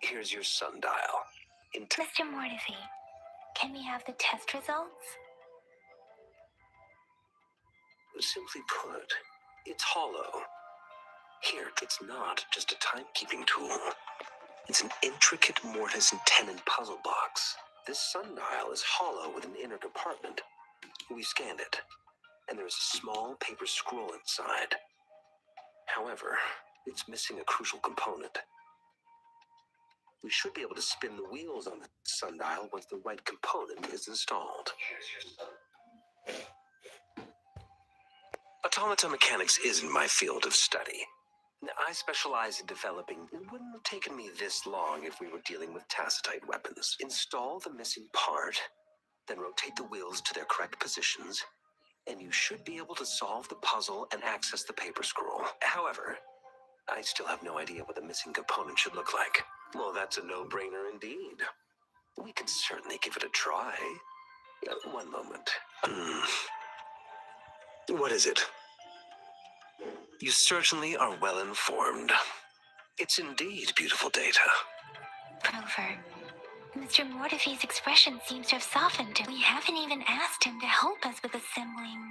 Here's your sundial. Mr. Mortifi, can we have the test results? Simply put, it's hollow. Here, it's not just a timekeeping tool. It's an intricate mortise and tenon puzzle box. This sundial is hollow with an inner compartment. We scanned it, and there's a small paper scroll inside. However, it's missing a crucial component. We should be able to spin the wheels on the sundial once the right component is installed. Automata mechanics isn't my field of study. I specialize in developing. It wouldn't have taken me this long if we were dealing with tacitite weapons. Install the missing part, then rotate the wheels to their correct positions, and you should be able to solve the puzzle and access the paper scroll. However, I still have no idea what the missing component should look like. Well, that's a no-brainer indeed. We can certainly give it a try. One moment. What is it? You certainly are well informed. It's indeed beautiful data. Rover, Mr. Mortifi's expression seems to have softened. We haven't even asked him to help us with assembling.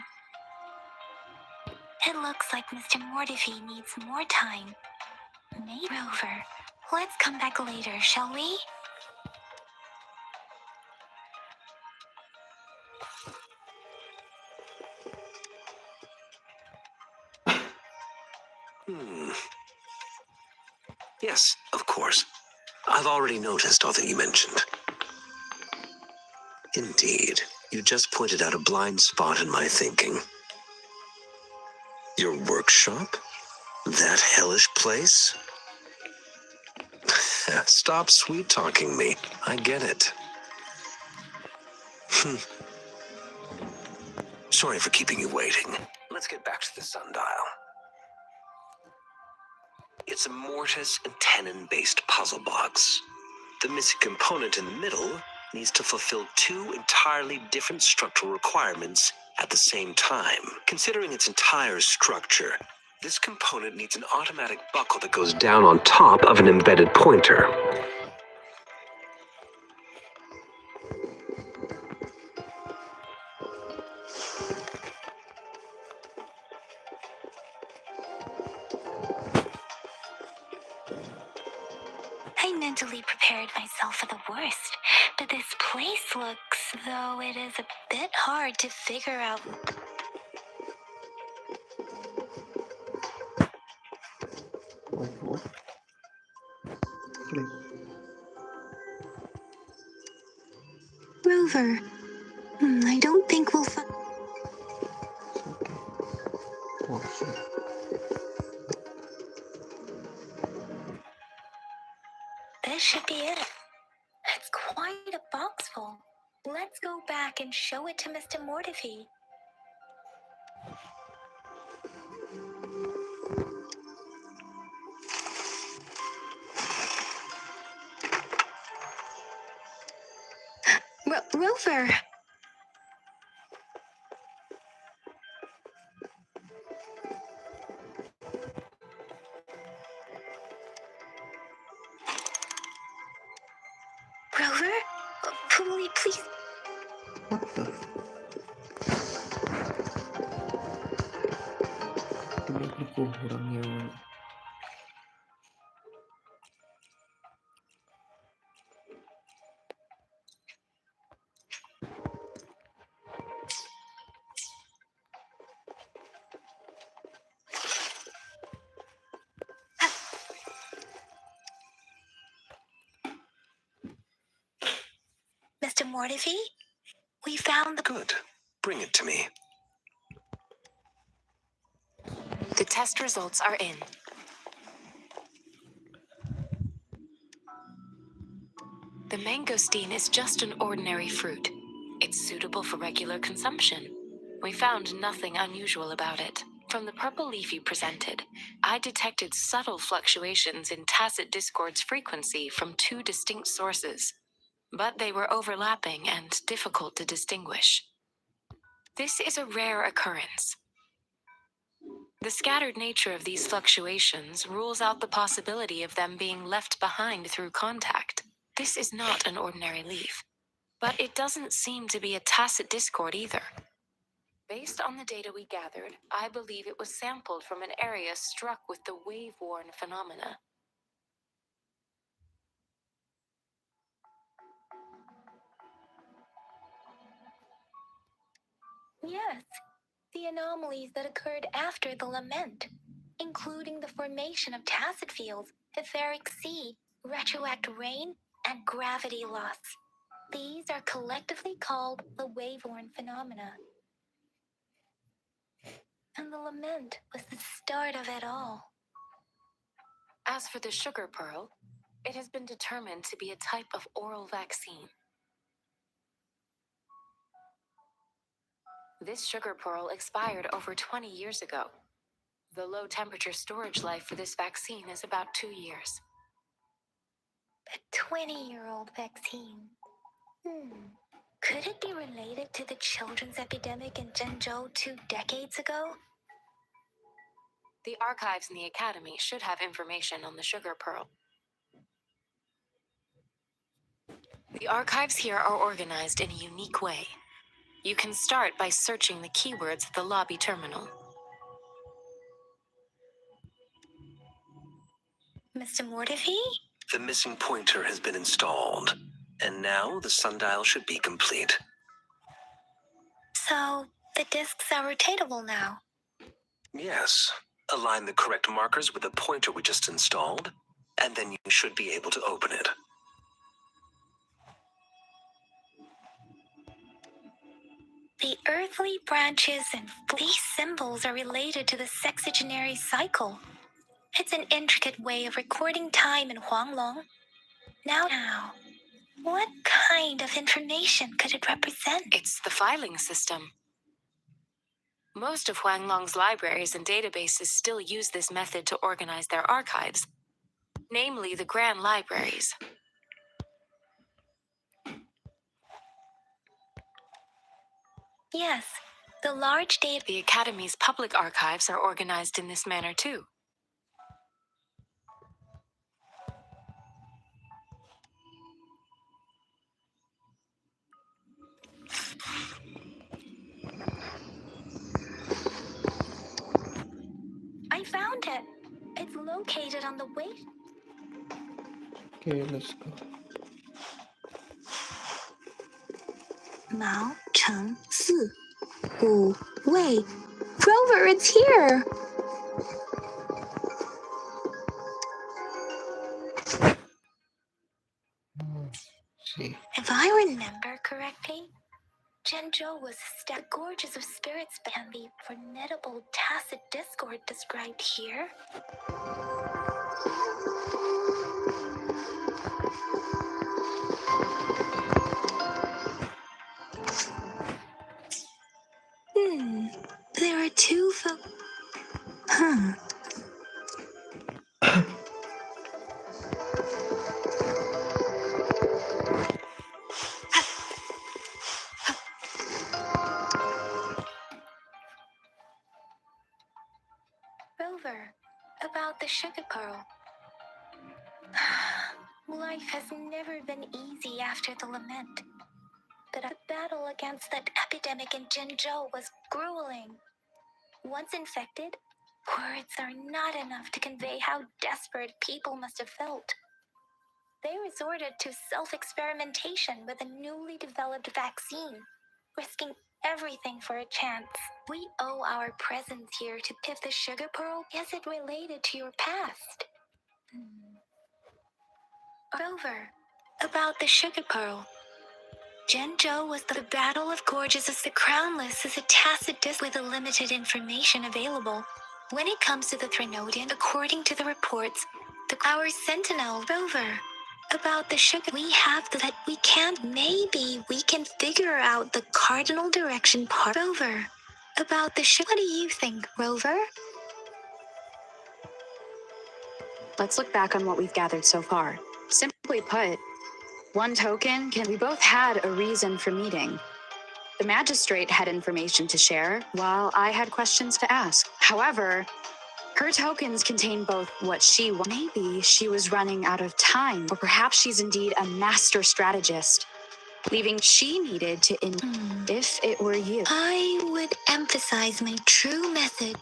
It looks like Mr. Mortifi needs more time. Maybe Rover, let's come back later, shall we? Yes, of course. I've already noticed all that you mentioned. Indeed, you just pointed out a blind spot in my thinking. Your workshop? That hellish place? Stop sweet-talking me. I get it. Sorry for keeping you waiting. Let's get back to the sundial. It's a mortise and tenon-based puzzle box. The missing component in the middle needs to fulfill two entirely different structural requirements at the same time. Considering its entire structure, this component needs an automatic buckle that goes down on top of an embedded pointer. I mentally prepared myself for the worst, but this place looks, though it is a bit hard to figure out. What? Click. Rover, I don't think we'll find. Okay. Oh shit. This should be it. It's quite a box full. Let's go back and show it to Mr. Mortifi. Rover! Rover? Please. What the? Ini kurang yang. Mr. Mortifi? We found the... Good. Bring it to me. The test results are in. The mangosteen is just an ordinary fruit. It's suitable for regular consumption. We found nothing unusual about it. From the purple leaf you presented, I detected subtle fluctuations in tacit discord's frequency from two distinct sources, but they were overlapping and difficult to distinguish. This is a rare occurrence. The scattered nature of these fluctuations rules out the possibility of them being left behind through contact. This is not an ordinary leaf, but it doesn't seem to be a tacit discord either. Based on the data we gathered, I believe it was sampled from an area struck with the wave-worn phenomena. Yes, the anomalies that occurred after the lament, including the formation of tacit fields, etheric sea, retroactive rain, and gravity loss. These are collectively called the wave-worn phenomena. And the lament was the start of it all. As for the sugar pearl, it has been determined to be a type of oral vaccine. This sugar pearl expired over 20 years ago. The low temperature storage life for this vaccine is about 2 years. A 20-year-old vaccine. Could it be related to the children's epidemic in Zhengzhou 2 decades ago? The archives in the academy should have information on the sugar pearl. The archives here are organized in a unique way. You can start by searching the keywords at the lobby terminal. Mr. Mortefi? The missing pointer has been installed, and now the sundial should be complete. So, the discs are rotatable now. Yes. Align the correct markers with the pointer we just installed, and then you should be able to open it. The earthly branches and these symbols are related to the sexagenary cycle. It's an intricate way of recording time in Huanglong. Now, what kind of information could it represent? It's the filing system. Most of Huanglong's libraries and databases still use this method to organize their archives, namely the Grand Libraries. Yes, the large data. The Academy's public archives are organized in this manner too. I found it. It's located on the way. Okay, let's go. Mao Cheng Si. Wu Wei. Rover, it's here! See. If I remember correctly, Zhengzhou was the gorges of spirits and the formidable tacit discord described here. There are two Rover, about the sugar pearl. Life has never been easy after the lament. But the battle against that epidemic in Zhengzhou was grueling. Once infected, words are not enough to convey how desperate people must have felt. They resorted to self-experimentation with a newly developed vaccine, risking everything for a chance. We owe our presence here to Piff the Sugar Pearl. Is it related to your past? Rover, about the Sugar Pearl. Zhengzhou was the Battle of Gorges as the Crownless is a tacit disc with a limited information available. When it comes to the Threnodian, according to the reports, our Sentinel Rover. About the sugar we have that we can't. Maybe we can figure out the cardinal direction part. Rover. About the sugar. What do you think, Rover? Let's look back on what we've gathered so far. Simply put, one token can. We both had a reason for meeting. The magistrate had information to share, while I had questions to ask. However, her tokens contain both what she wanted. Maybe she was running out of time, or perhaps she's indeed a master strategist, leaving she needed to if it were you. I would emphasize my true method.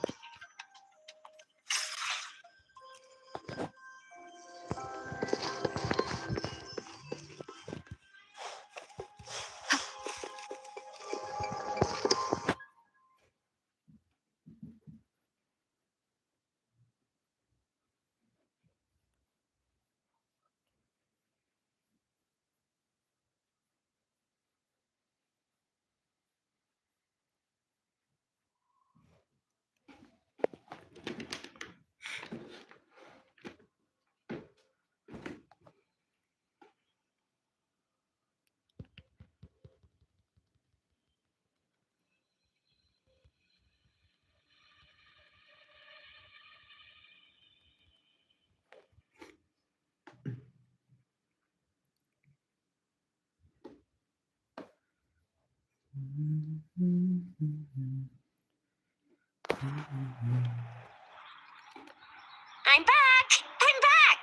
I'm back! I'm back!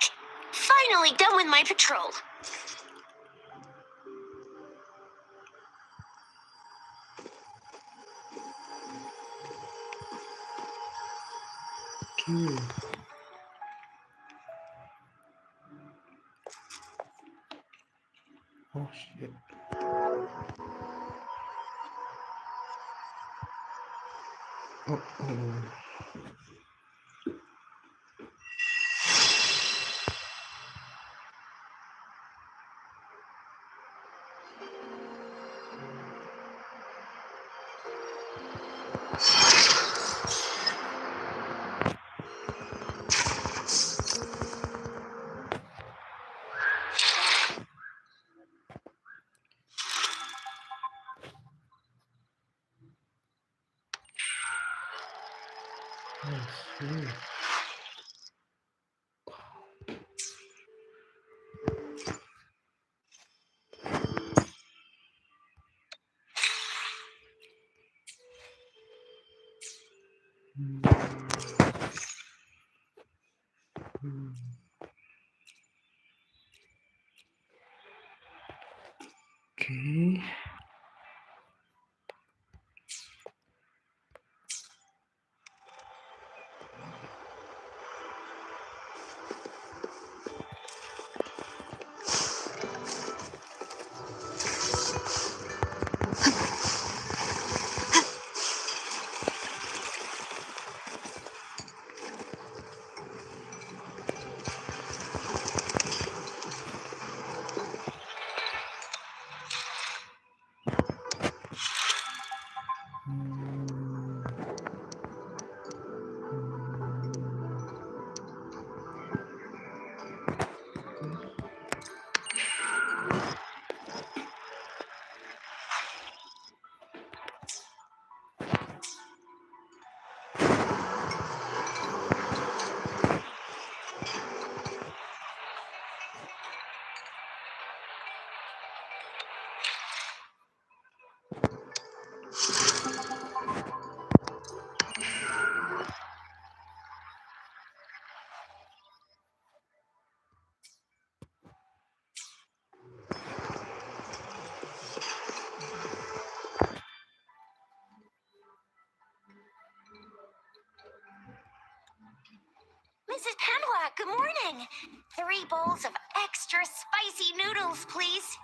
Finally done with my patrol. Okay. Oh shit. Oh, oh. I see. Mm, mm. Okay. Mm, Mrs. Panwa, good morning. 3 bowls of extra spicy noodles, please.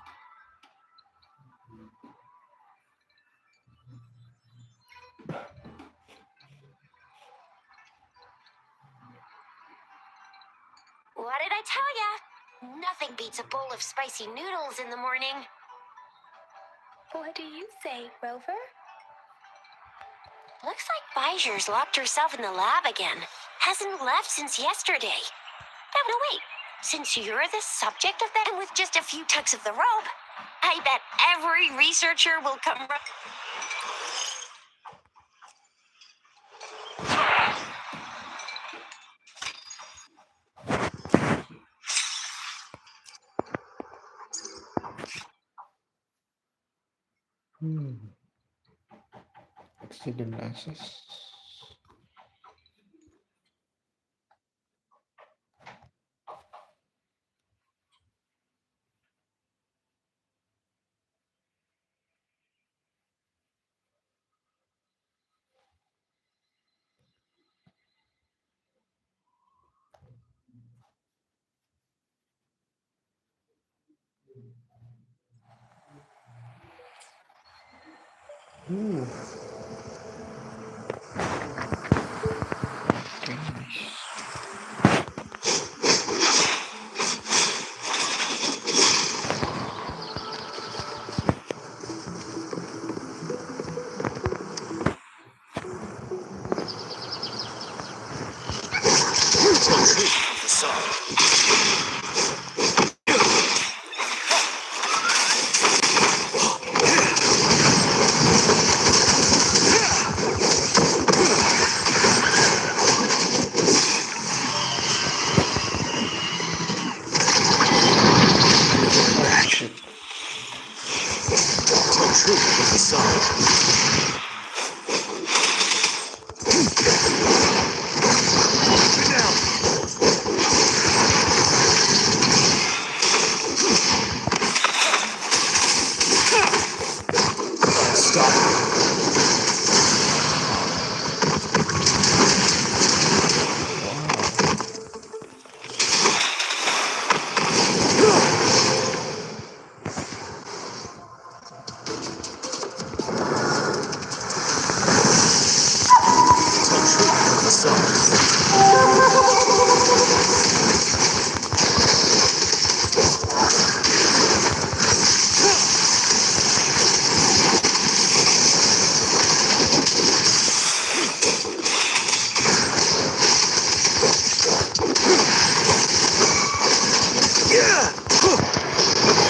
What did I tell ya? Nothing beats a bowl of spicy noodles in the morning. What do you say, Rover? Looks like Bijur's locked herself in the lab again. Hasn't left since yesterday. Oh, no, wait. Since you're the subject of that, and with just a few tugs of the rope, I bet every researcher will come. Accident access. Ooh. Okay, nice. Shit.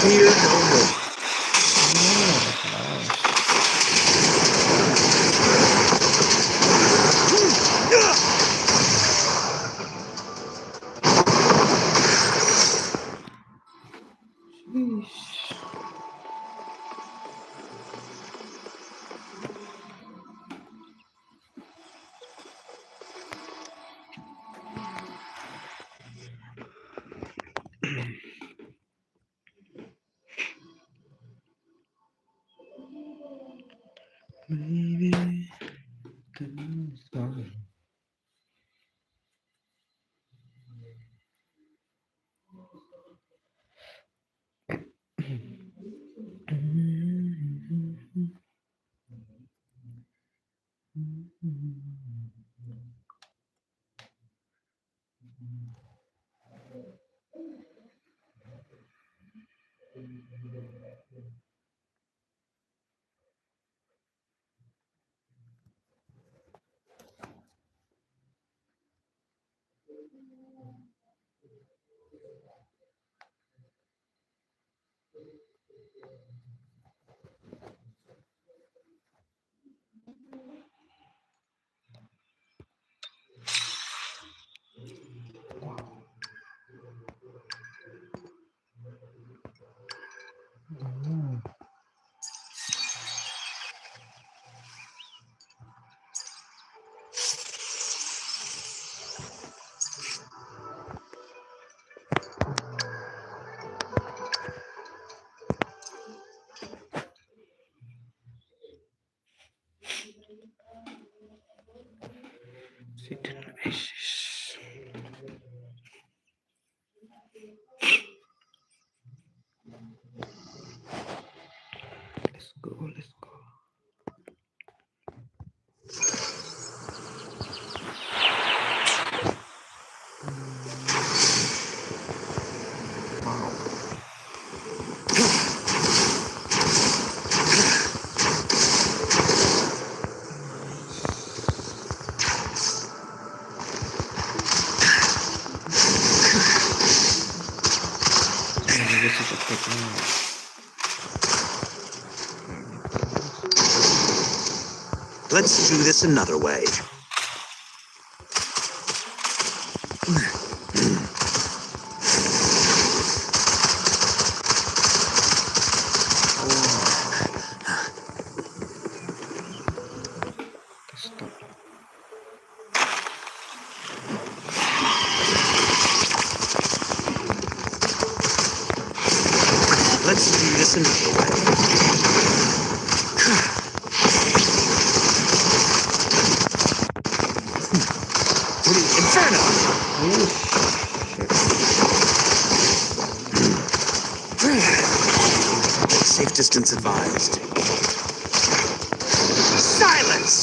Fear no more. Maybe sorry. Sit in oasis. Let's go, let's go. This is a technique. Let's do this another way. Stop. Let's do this another way. Inferno! Safe distance advised. Silence!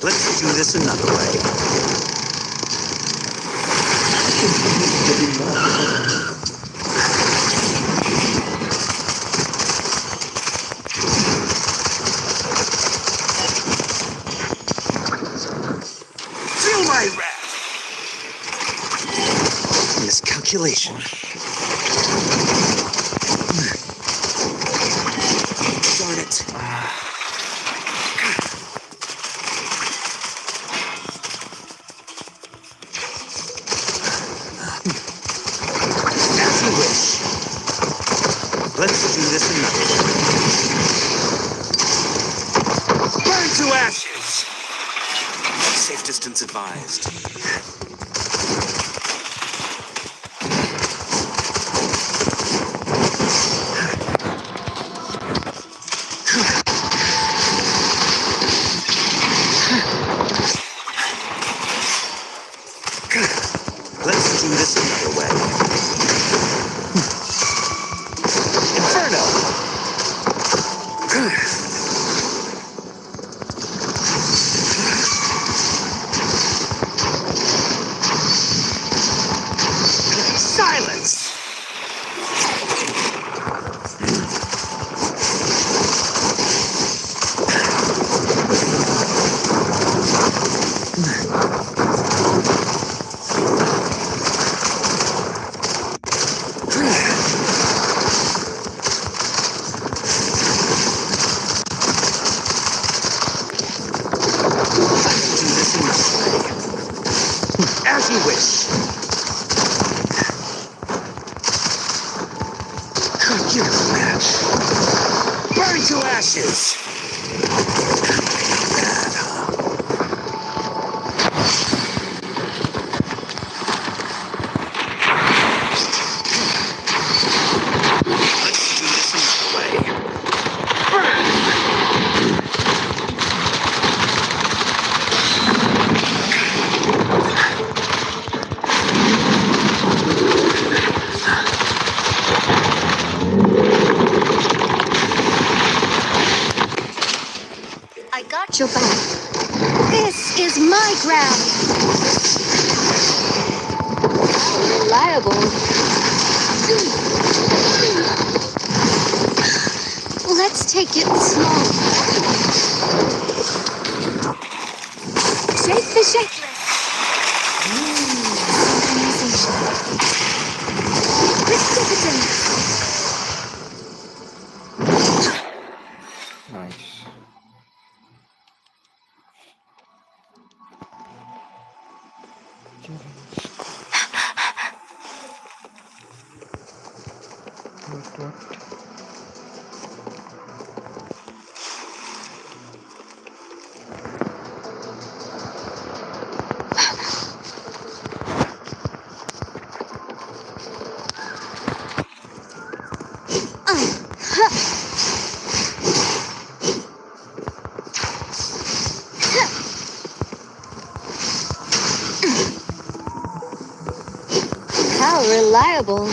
Let's do this another way. Feel my wrath! Miscalculation. Darn it. As you wish. Let's do this another way. Burn to ashes! Safe distance advised. Let's do this another way. Inferno! Silence! As you wish. Here's a match. Burn to ashes. Bad, huh? Let's do this another way. I got your back. This is my ground. Reliable. Let's take it slow. Shake the shakeless. Precipitant. Nice. What? How reliable.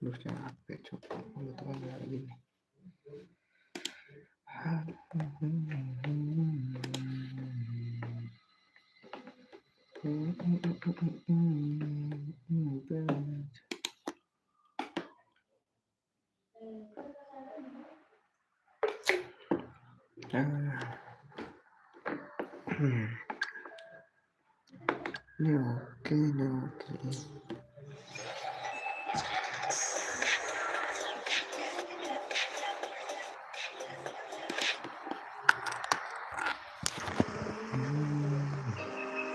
Aduh, jangan sampai coba kebetulan kayak gini. Ini oke.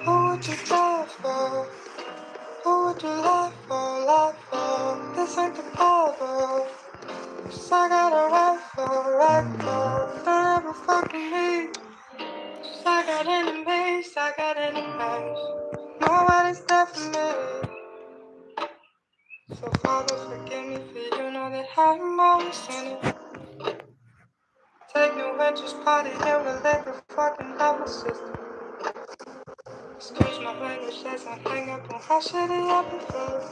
Who would you die for? Who would you lie for? This ain't the Bible. 'Cause I got a rifle. Don't ever fucking me. 'Cause I got enemies. Nobody's there for me. So Father, forgive me, for you know that I'm always sinning. Take no interest, party here with liquor, fucking down my system. Excuse my language as I hang up on how shitty I've been feeling.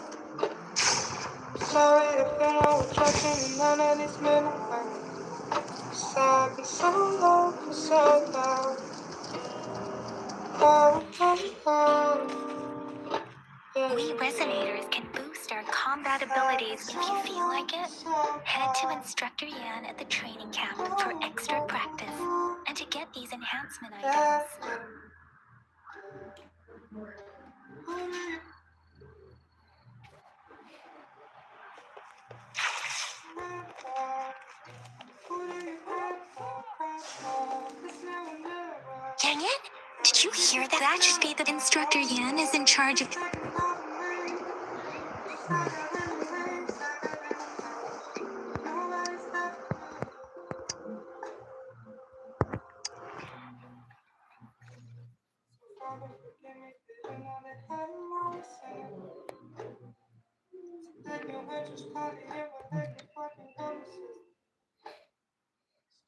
Sorry if you're not attracting and none of these men are right. 'Cause I've been so low for so long. We resonators can boost our combat abilities if you feel like it. Head to Instructor Yan at the training camp for extra practice and to get these enhancement items. Dang it! Did you hear that? That should be the Instructor Yan is in charge of.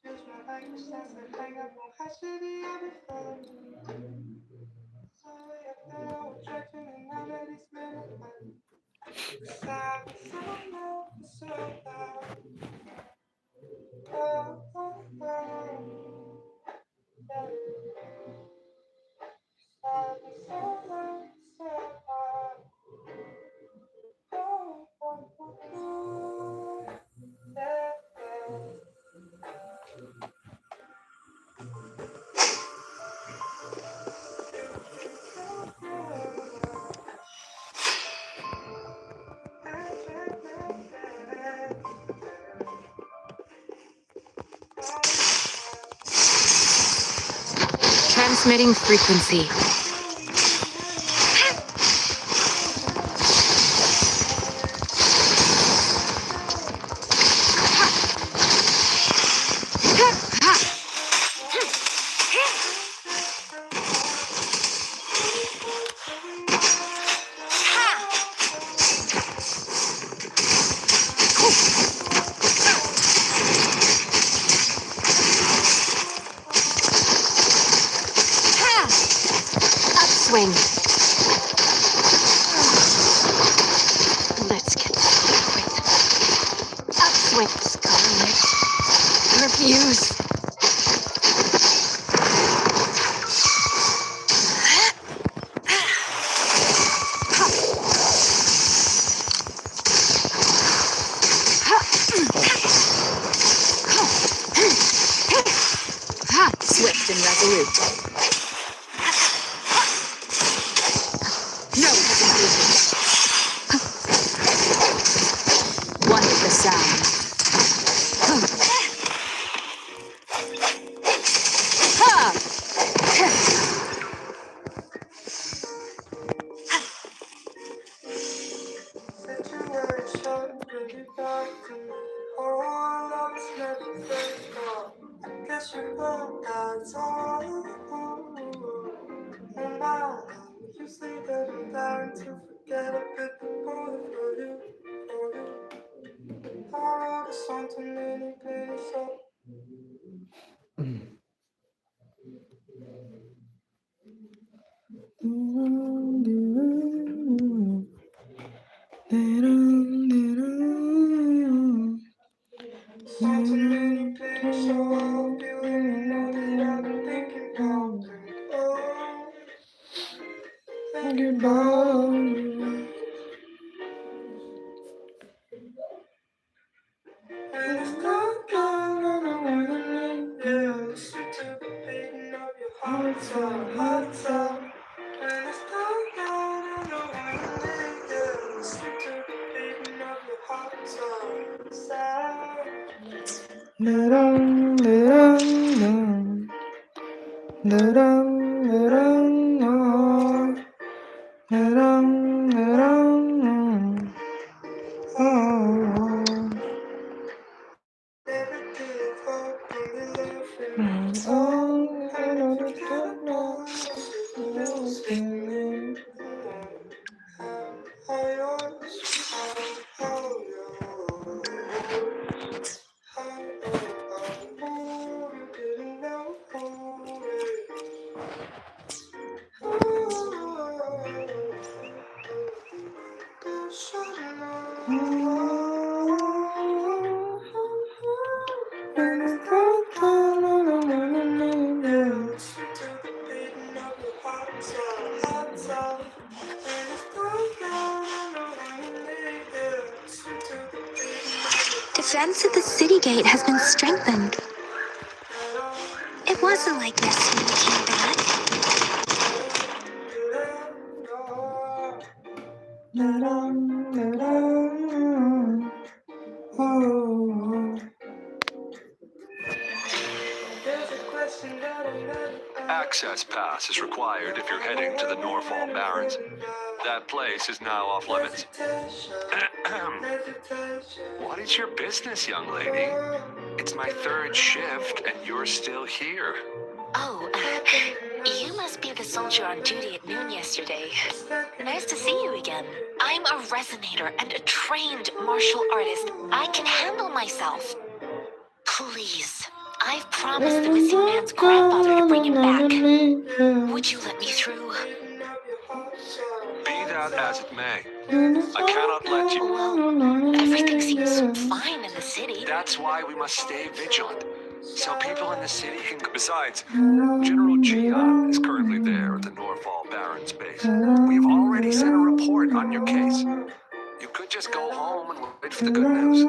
Excuse my language, that's a hang up on how shitty I've been feeling. Sorry if you're not attracting and none of these men are right. 'Cause I've been so low for so long. Transmitting frequency. Upswing. Let's get this over with. Upswing, Scarlet. Refuse. Swift and resolute. No hesitation. One with the sound. You say that I'm dying to forget a bit more for you. I wrote a song to many places, so. it's dark down and I wanna leave you. Listen to the beating of your heart sound, heart sound. When it's dark down and I wanna leave you. Listen to the beating of your heart sound, sound. Da-dum, da-dum, dum. Da-dum, da-dum, oh. Da-dum, da-dum, oh. Oh, I know the don't know. Defense at the city gate has been strengthened. It wasn't like this when we came back. Access pass is required if you're heading to the Norfall Barrens. That place is now off limits. What is your business, young lady? It's my third shift and you're still here. Oh, you must be the soldier on duty at noon yesterday. Nice to see you again. I'm a resonator and a trained martial artist. I can handle myself. Please, I've promised the missing man's grandfather to bring him back. Would you let me through? Be that as it may, I cannot let you. Well, everything seems fine in the city. That's why we must stay vigilant, so people in the city can. Besides, General Gian is currently there at the Norfall Barrens base. We've already sent a report on your case. You could just go home and wait for the good news.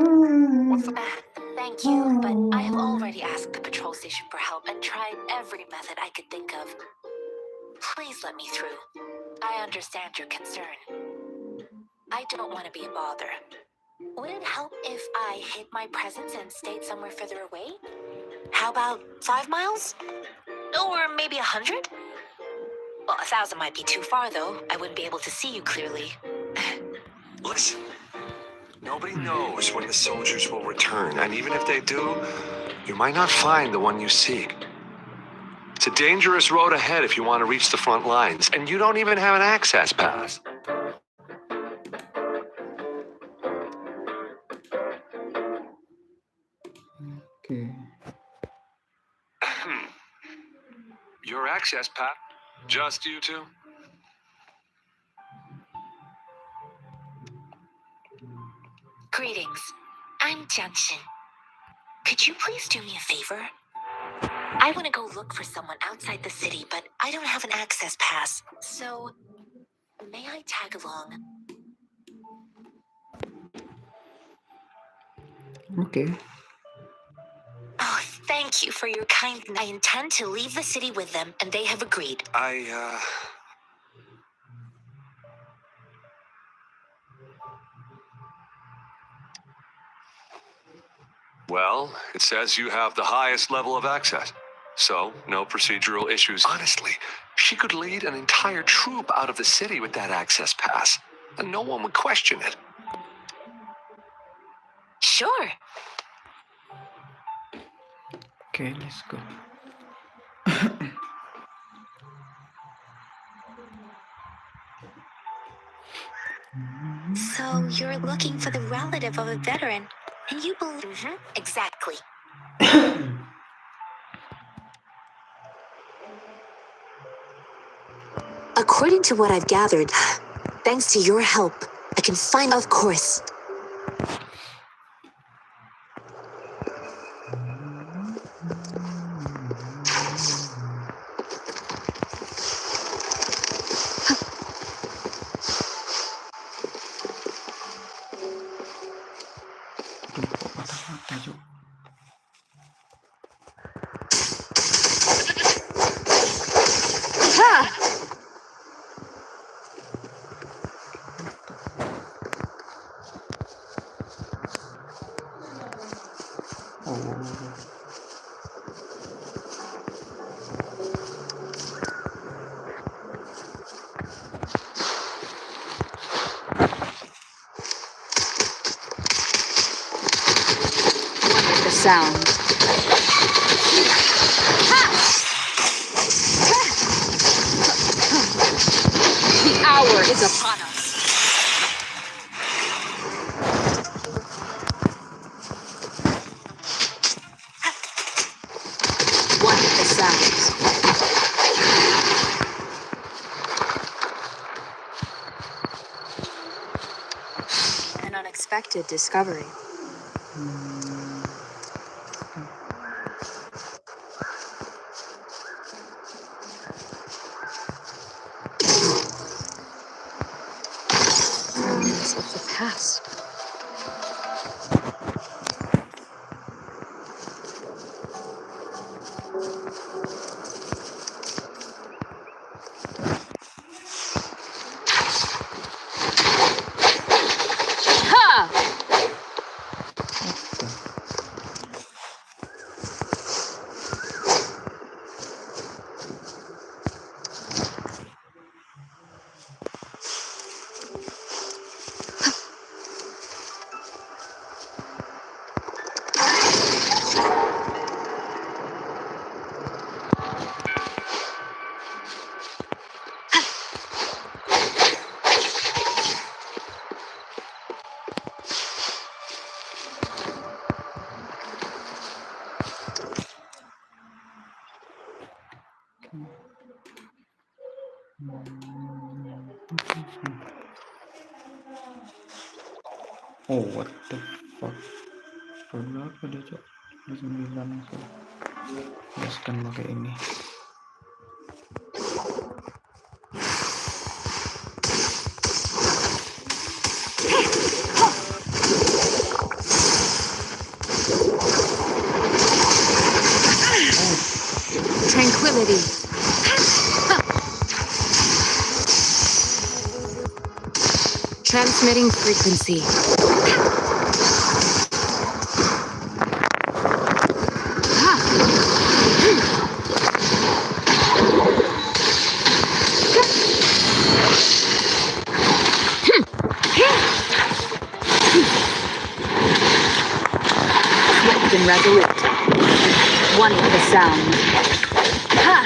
What's the... Thank you, but I have already asked the patrol station for help and tried every method I could think of. Please let me through. I understand your concern. I don't want to be a bother. Would it help if I hid my presence and stayed somewhere further away? How about 5 miles? Or maybe 100? Well, 1,000 might be too far, though. I wouldn't be able to see you clearly. Listen, nobody knows when the soldiers will return, and even if they do, you might not find the one you seek. It's a dangerous road ahead if you want to reach the front lines, and you don't even have an access pass. Okay. Your access pass? Just you two? Greetings. I'm Jianshin. Could you please do me a favor? I want to go look for someone outside the city, but I don't have an access pass. So, may I tag along? Okay. Oh, thank you for your kindness. I intend to leave the city with them, and they have agreed. Well, it says you have the highest level of access, so no procedural issues. Honestly, she could lead an entire troop out of the city with that access pass, and no one would question it. Sure. Okay, let's go. So you're looking for the relative of a veteran, and you believe... Exactly. According to what I've gathered, thanks to your help, I can find... Of course. Aduh, kok patah-patah, Cuk. Oh. The sound. The hour is upon us. One of the sounds. An unexpected discovery. Memories of the past. Ha! Oh, what the fuck? Berapa dia, Cok? 9 langsung. Jelaskan pakai ini. Tranquility. Transmitting frequency. Swift and resolute. One with the sound. Ha!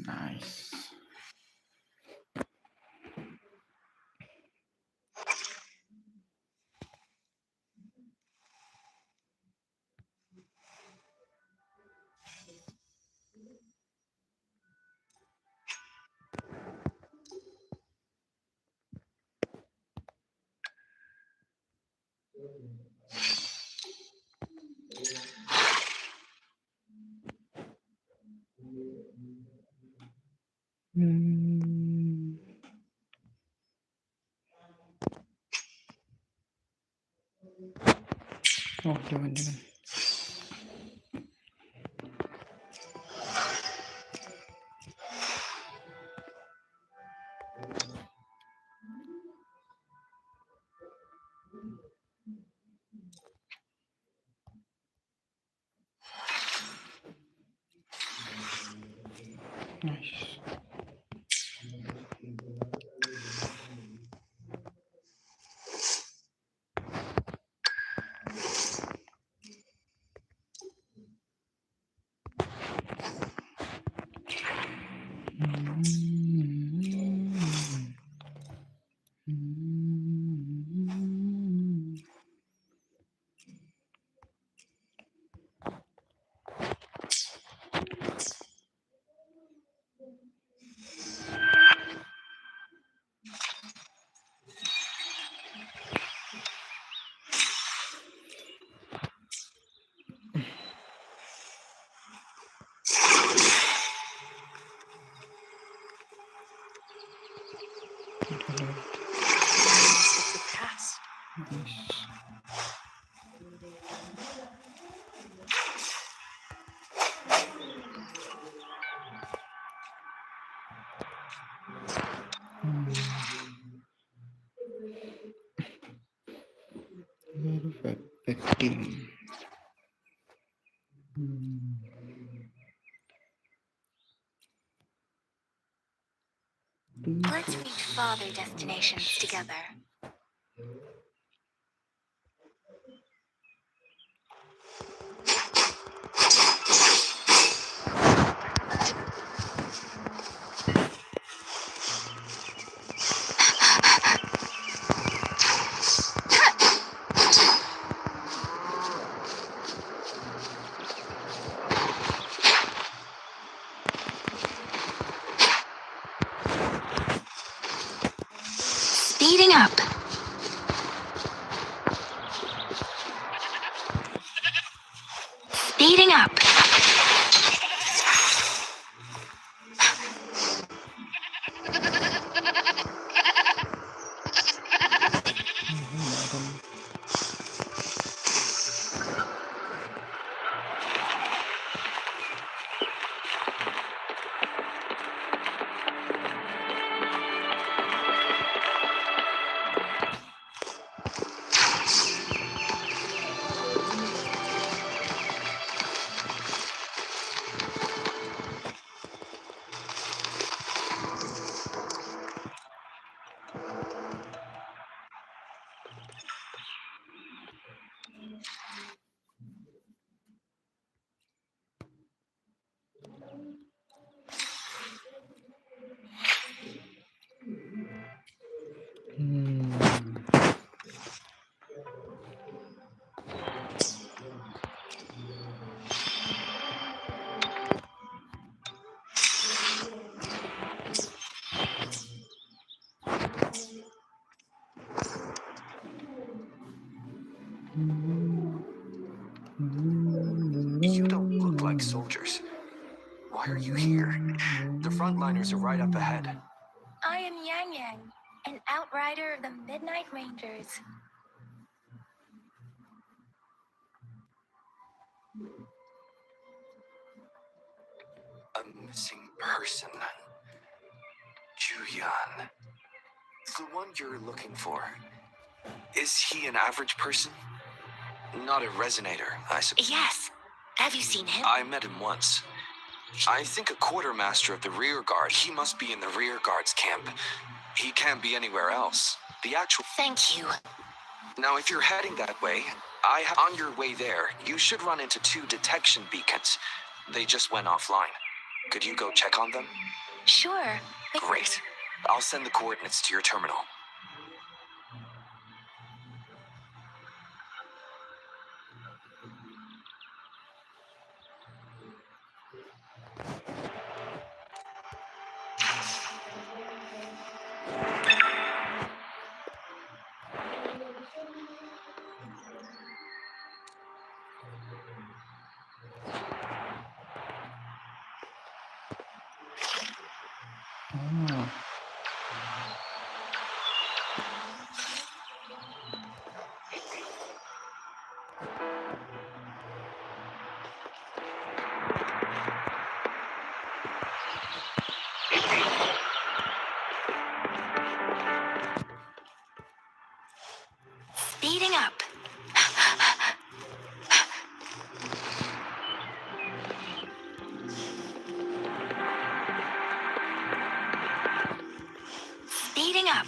Nice. Oh, jangan. Nice. Backpacking. Let's reach farther destinations together. Speeding up. Speeding up. You don't look like soldiers. Why are you here? The frontliners are right up ahead. I am Yang Yang, an outrider of the Midnight Rangers. A missing person. Julian. The one you're looking for. Is he an average person? Not a resonator, I suppose. Yes. Have you seen him? I met him once. I think a quartermaster of the rear guard. He must be in the rear guard's camp. He can't be anywhere else. The actual... Thank you. Now, if you're heading that way, on your way there, you should run into 2 detection beacons. They just went offline. Could you go check on them? Sure. Great. I'll send the coordinates to your terminal. Speeding up. Speeding up.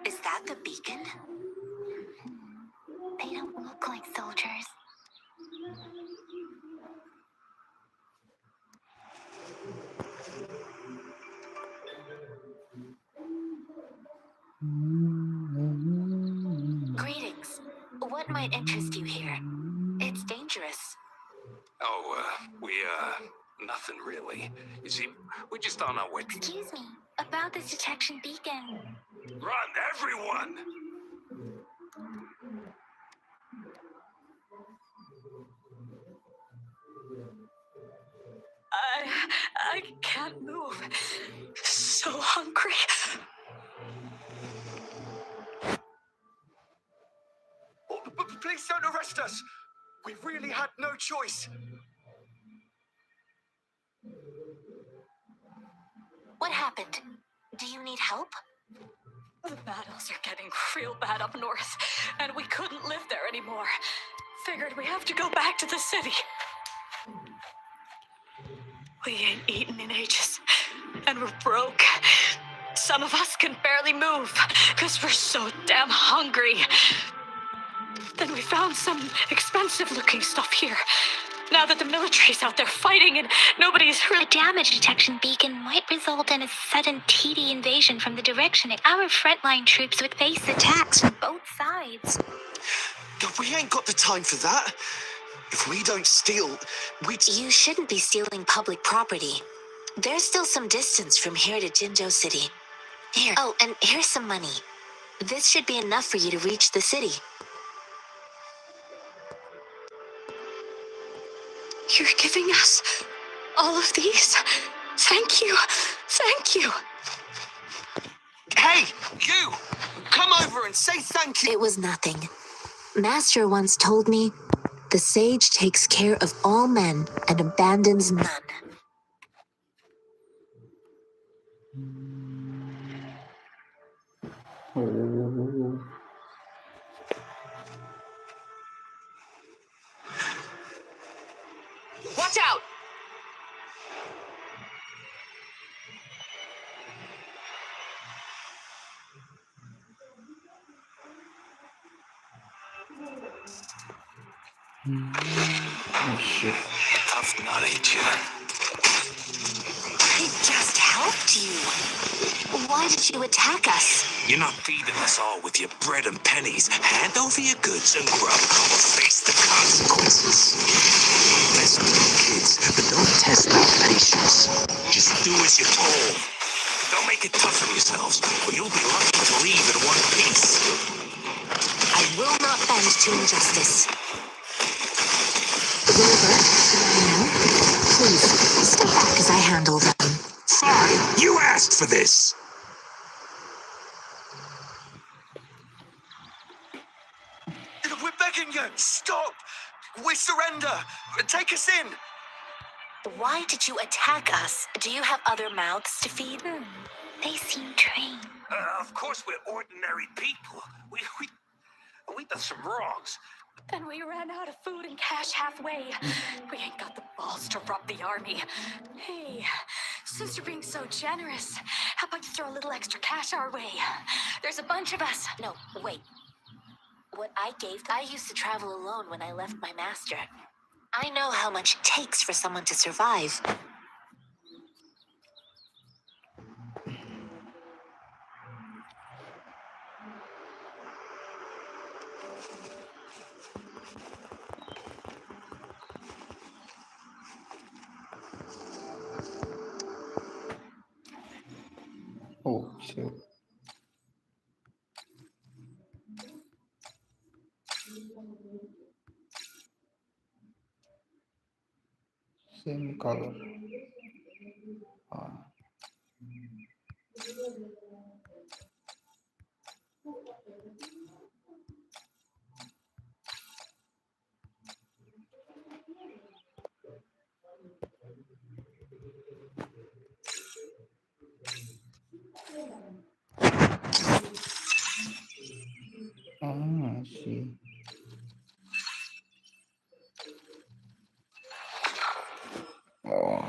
Is that the beacon? They don't look like soldiers. Greetings. What might interest you here? It's dangerous. Oh, nothing really. You see, we're just on our way. Excuse me. About this detection beacon. Run, everyone! I can't move. So hungry. Please don't arrest us. We really had no choice. What happened? Do you need help? The battles are getting real bad up north, and we couldn't live there anymore. Figured we have to go back to the city. We ain't eaten in ages, and we're broke. Some of us can barely move, because we're so damn hungry. Then we found some expensive-looking stuff here. Now that the military's out there fighting and nobody's really... A damage detection beacon might result in a sudden TD invasion from the direction our frontline troops would face attacks from both sides. We ain't got the time for that. If we don't steal, You shouldn't be stealing public property. There's still some distance from here to Jinzhou City. Here. Oh, and here's some money. This should be enough for you to reach the city. You're giving us all of these? Thank you. Thank you. Hey, you! Come over and say thank you! It was nothing. Master once told me, the sage takes care of all men and abandons none. Watch out! Oh, shit. Tough nut, ain't you? I just helped you. Why did you attack us? You're not feeding us all with your bread and pennies. Hand over your goods and grub, or face the consequences. Listen, kids, but don't test their patience. Just do as you're told. Don't make it tough on yourselves, or you'll be lucky to leave in one piece. I will not bend to injustice. Wilbur, please, step back as I handle them. Fine, you asked for this. We're begging you. Stop. We surrender. Take us in. Why did you attack us? Do you have other mouths to feed? They seem trained. Of course we're ordinary people. We done some wrongs. Then we ran out of food and cash halfway. We ain't got the balls to rob the army. Hey, since you're being so generous, how about you throw a little extra cash our way? There's a bunch of us. No, wait. What I used to travel alone when I left my master. I know how much it takes for someone to survive. Oh, shit. Same color. I see. Oh.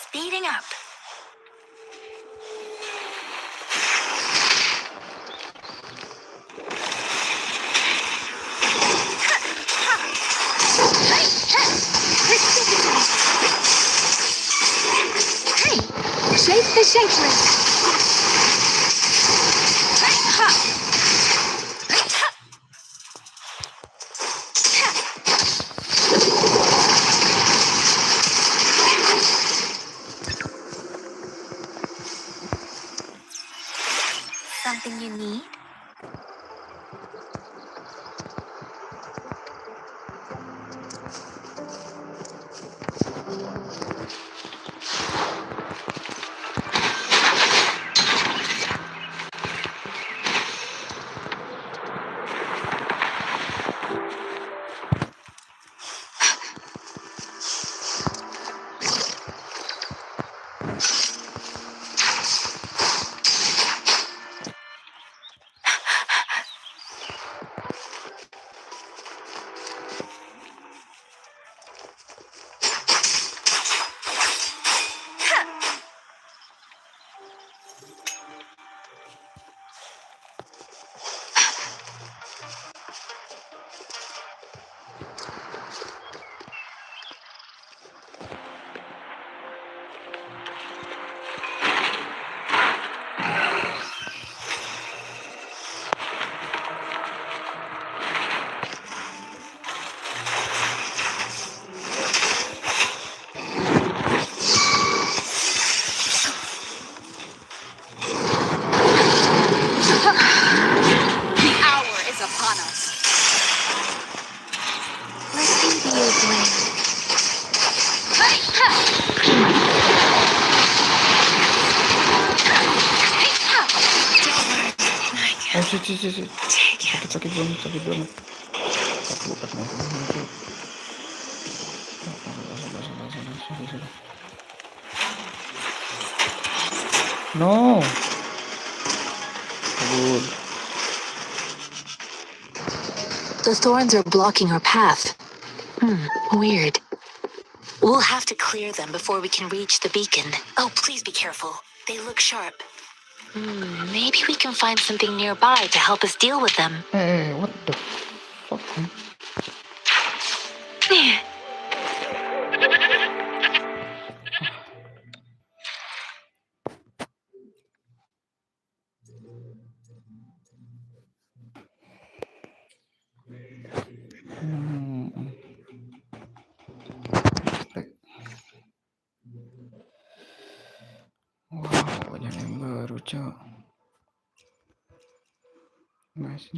Speeding up. Shape the shapeless. Something you need? The hour is upon us. Let me be your blade. Oh shit. Sakit banget. Bukan. Salah. No. Good. The thorns are blocking our path. Weird. We'll have to clear them before we can reach the beacon. Oh, please be careful. They look sharp. Maybe we can find something nearby to help us deal with them. Hey, what the fuck? Wow, banyak yang baru, Cok. Nice.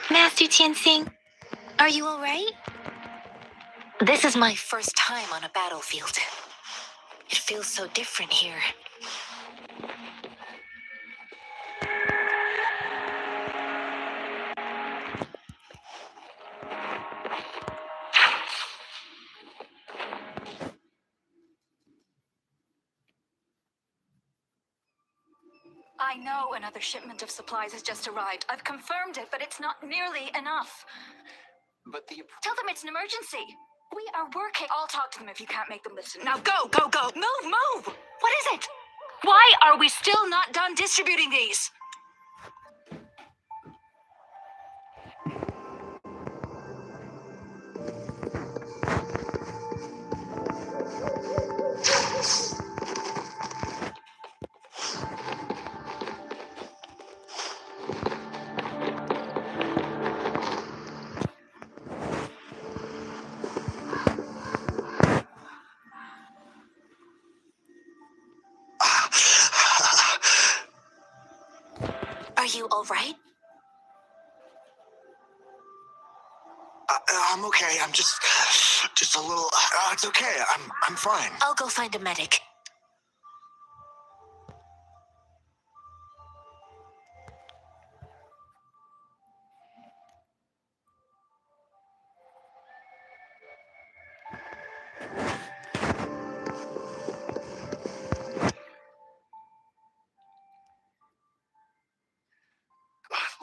Master Tianxing, are you alright? This is my first time on a battlefield. It feels so different here. I know another shipment of supplies has just arrived. I've confirmed it, but it's not nearly enough. But the Tell them it's an emergency. We are working. I'll talk to them if you can't make them listen. Now go, go, go. Move, move. What is it? Why are we still not done distributing these? Are you all right? I'm okay. I'm just a little. It's okay. I'm fine. I'll go find a medic.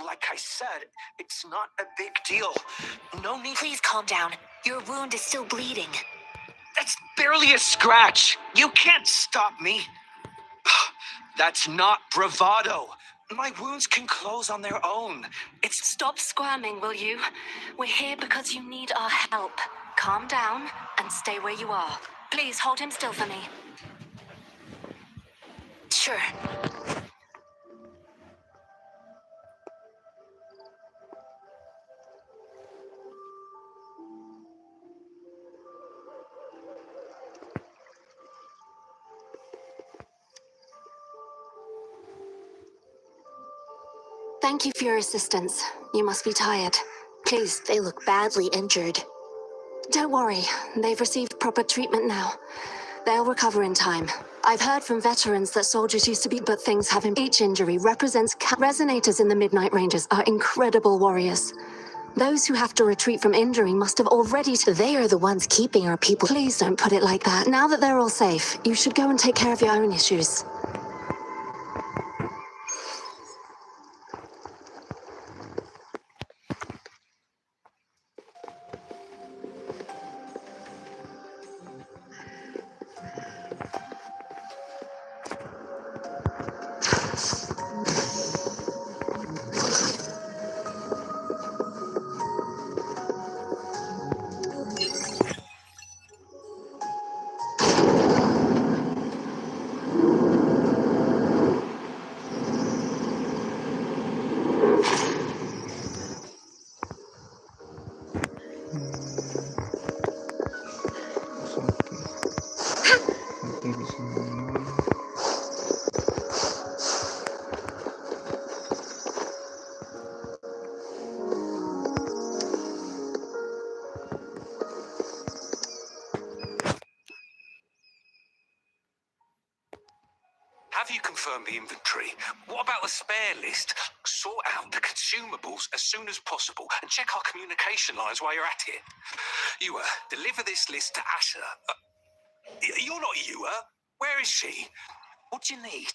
Like I said, it's not a big deal. No need. Please calm down. Your wound is still bleeding. That's barely a scratch. You can't stop me. That's not bravado. My wounds can close on their own. It's Stop squirming, will you? We're here because you need our help. Calm down and stay where you are. Please hold him still for me. Sure. Thank you for your assistance. You must be tired. Please, they look badly injured. Don't worry, they've received proper treatment now. They'll recover in time. I've heard from veterans that soldiers used to be, but things have him. Each injury represents resonators in the Midnight Rangers are incredible warriors. Those who have to retreat from injury must have already. They are the ones keeping our people. Please don't put it like that. Now that they're all safe, you should go and take care of your own issues. Have you confirmed the inventory? What about the spare list? Sort out the consumables as soon as possible and check our communication lines while you're at it. Ewa, deliver this list to Asher. You're not Ewa. Where is she? What do you need?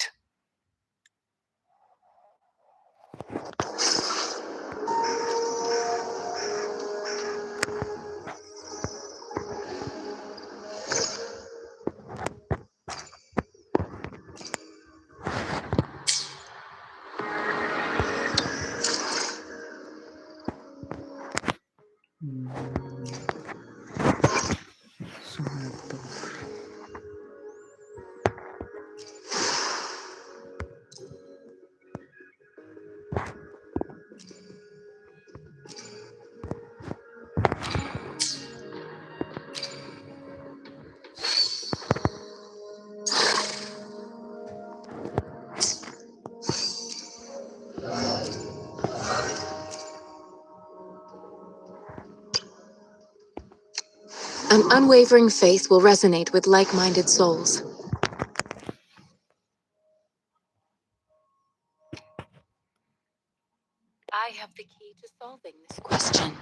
An unwavering faith will resonate with like-minded souls. I have the key to solving this question.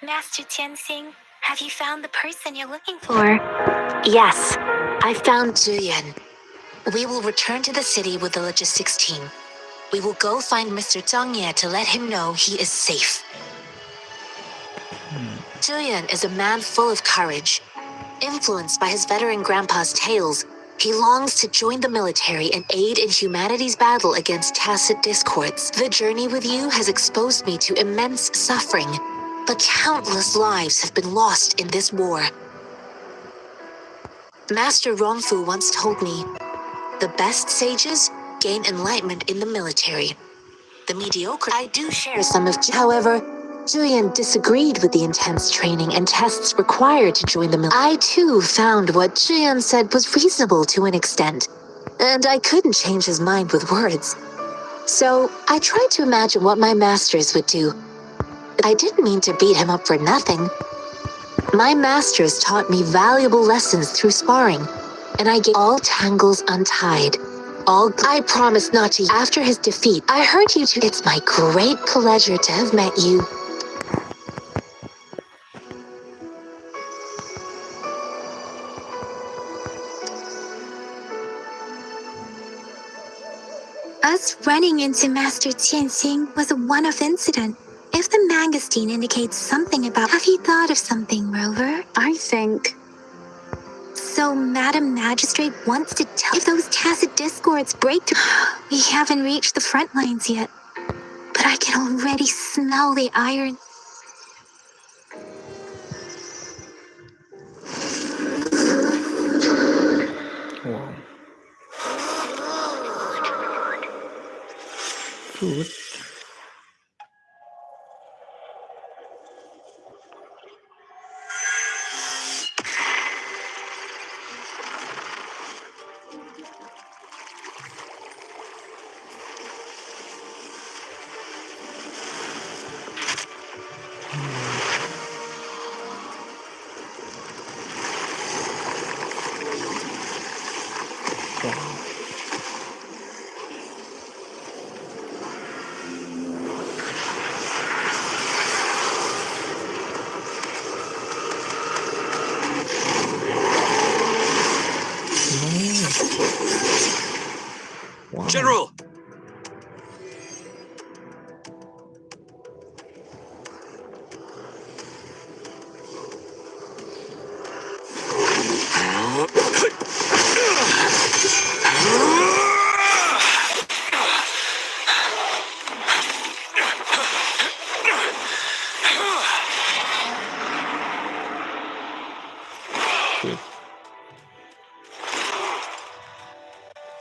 Master Tianxing, have you found the person you're looking for? Yes, I found Zhuyan. We will return to the city with the logistics team. We will go find Mr. Zhang Ye to let him know he is safe. Zhuyan is a man full of courage. Influenced by his veteran grandpa's tales, he longs to join the military and aid in humanity's battle against tacit discords. The journey with you has exposed me to immense suffering, but countless lives have been lost in this war. Master Rongfu once told me, the best sages gain enlightenment in the military. The mediocre I do share some of. However, Julian disagreed with the intense training and tests required to join the military. I too found what Julian said was reasonable to an extent, and I couldn't change his mind with words. So I tried to imagine what my masters would do. I didn't mean to beat him up for nothing. My masters taught me valuable lessons through sparring, and I gave all tangles untied. I promise not to. After his defeat, I heard you two. It's my great pleasure to have met you. Us running into Master Tianxing was a one-off incident. If the Mangosteen indicates something about... Have you thought of something, Rover? I think So Madam Magistrate wants to tell... If those tacit discords break to... We haven't reached the front lines yet, but I can already smell the iron. Wow. Food. Wow. Nice. Wow. General!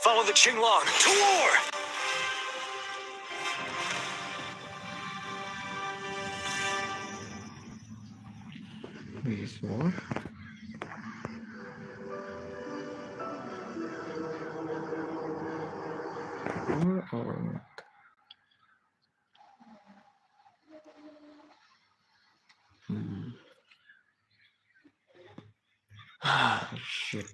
Follow the Qinglong to war! This more. Or not. Shit.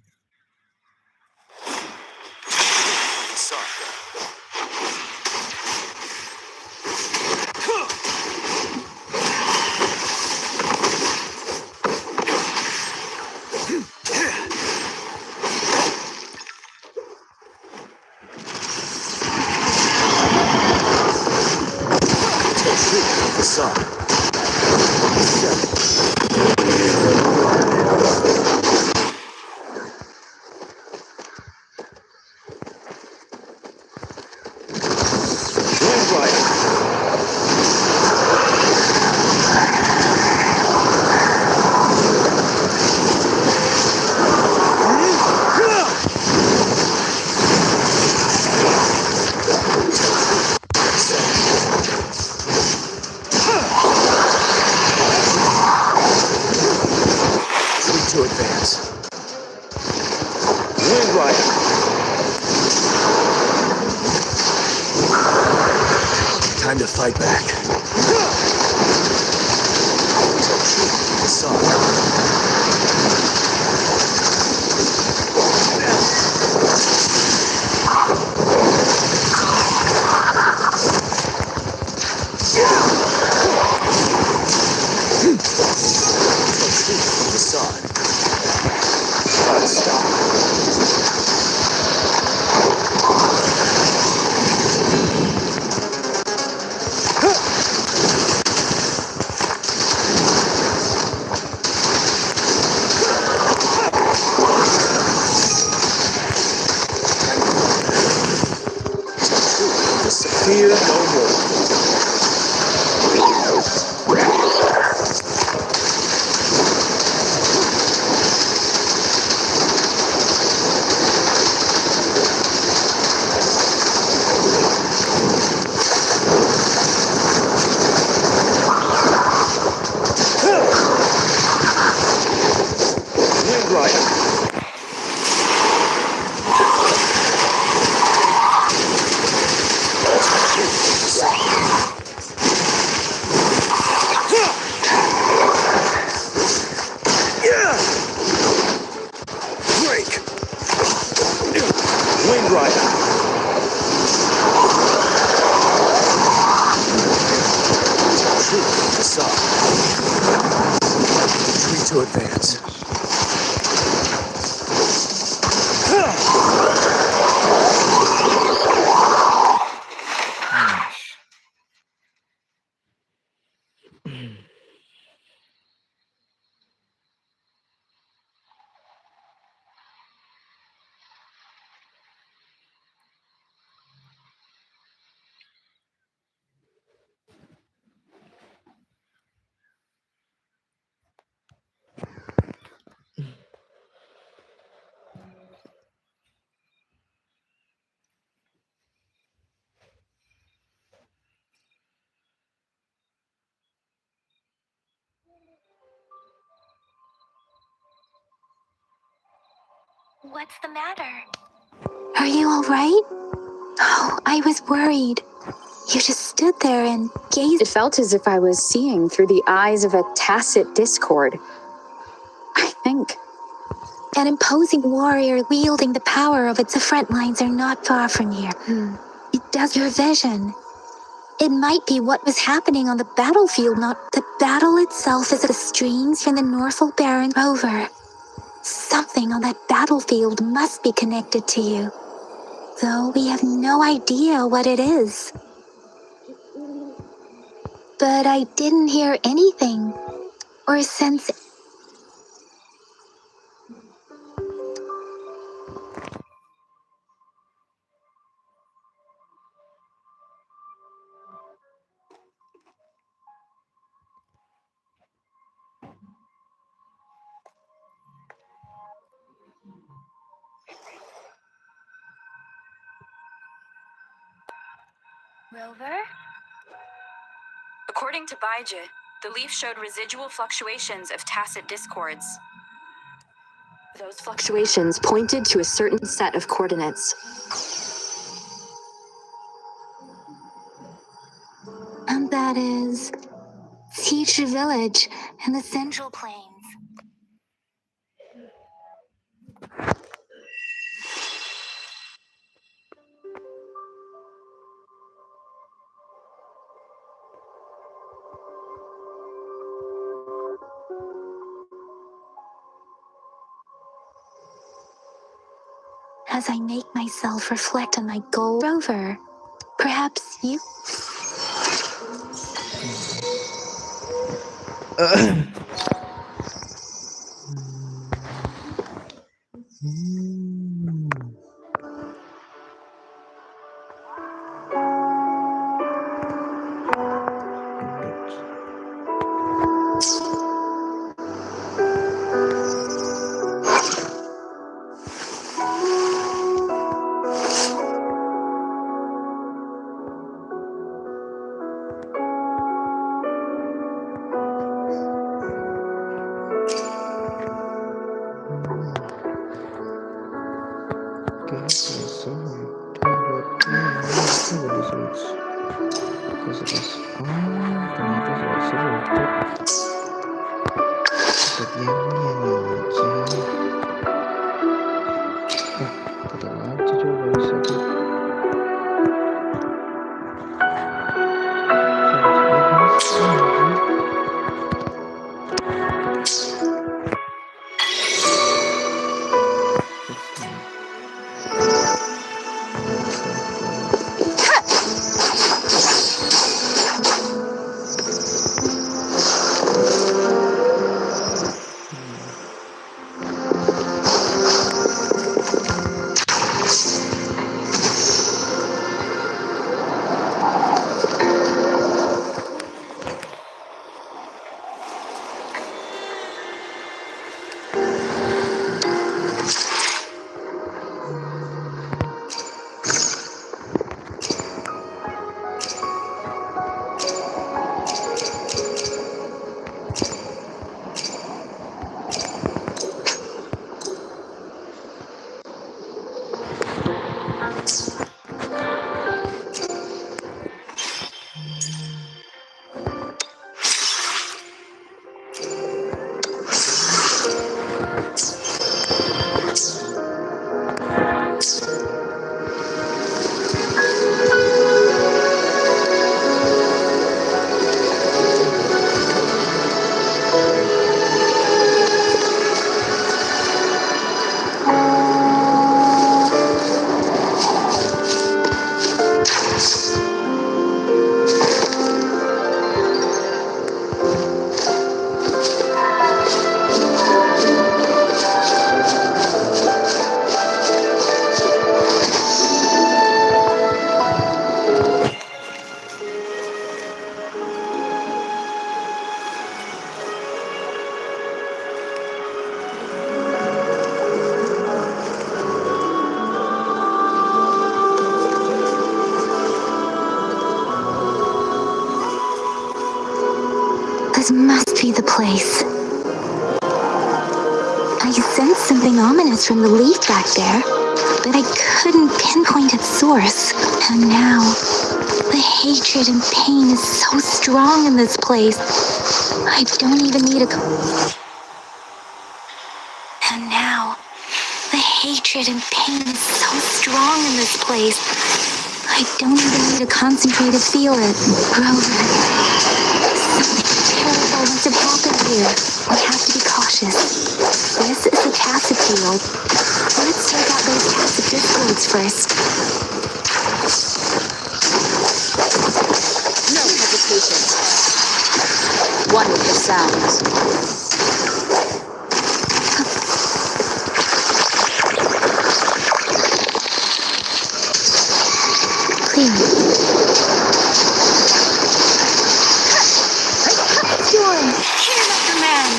To advance. Wind Rider. Time to fight back. The sun. The sun. Fear no more. Wind Rider. Break. Wind Rider. The sun. Free to advance. What's the matter? Are you all right? Oh, I was worried. You just stood there and gazed. It felt as if I was seeing through the eyes of a tacit discord. I think. An imposing warrior wielding the power of its front lines are not far from here. It does your vision. It might be what was happening on the battlefield, not the battle itself, is the streams from the Norfolk Baron Rover. Something on that battlefield must be connected to you, though we have no idea what it is. But I didn't hear anything or sense. Rover? According to Baija, the leaf showed residual fluctuations of tacit discords. Those fluctuations pointed to a certain set of coordinates. And that is reach a village in the Central Plains. As I make myself reflect on my goal, Rover, perhaps you. This must be the place. I sensed something ominous from the leaf back there, but I couldn't pinpoint its source. And now, the hatred and pain is so strong in this place. I don't even need a... And now, the hatred and pain is so strong in this place. I don't even need to concentrate to feel it. Rover, something terrible must have happened here. We have to be cautious. This is the tacit field. Let's take out those tacit discords first. No hesitation. One with the sounds. Clear. Doing. Hear my command.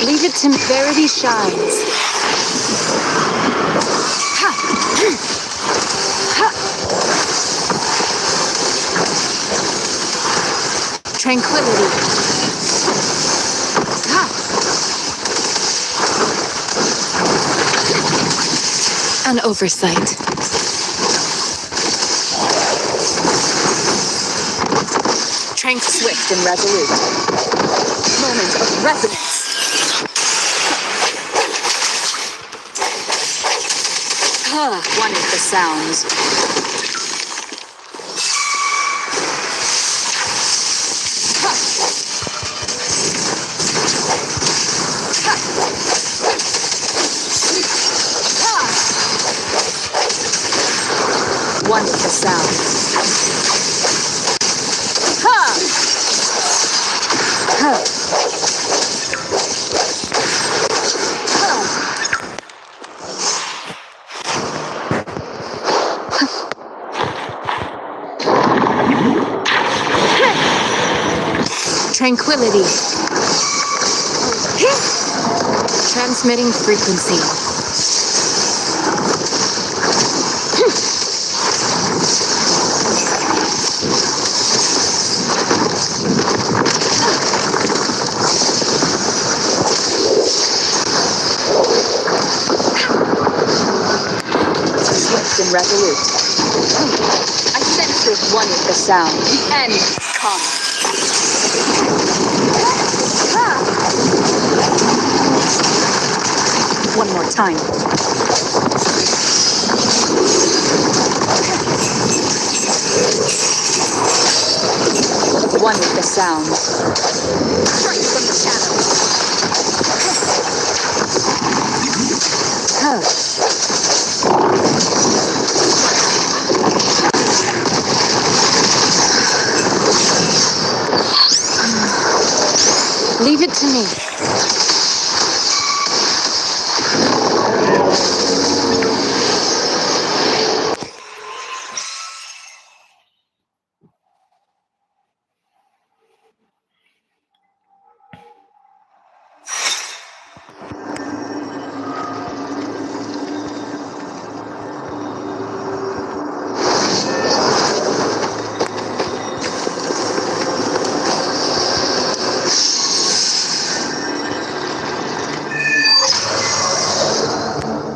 Leave it to Verity shines. Tranquility. An oversight. Swift and resolute. Moment of resonance. One is the sounds. One is the sounds. Tranquility. Transmitting frequency. Swift and resolute. I sense there's one with the sound. The end comes. One more time. One with the sound. Strike from the shadows. Leave it to me.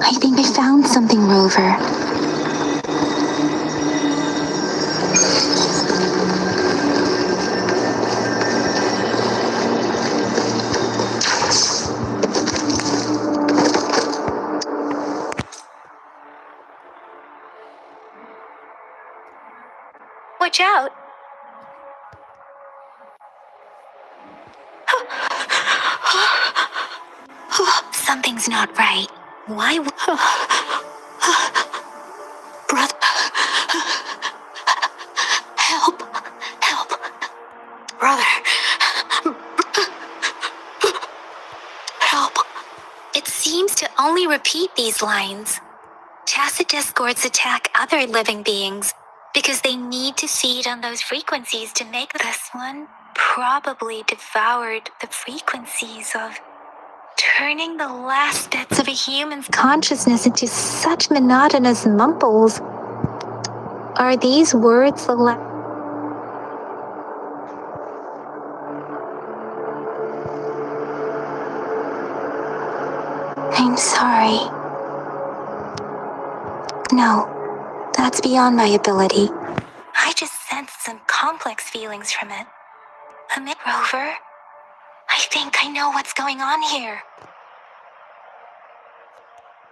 I think I found something, Rover. Watch out! Something's not right. Why would... Brother... Help! Help! Brother... Help! It seems to only repeat these lines. Tacit discords attack other living beings because they need to feed on those frequencies to make this one probably devoured the frequencies of turning the last bits of a human's consciousness into such monotonous mumbles. Are these words the I'm sorry. No, that's beyond my ability. I just sensed some complex feelings from it. Rover, I think I know what's going on here.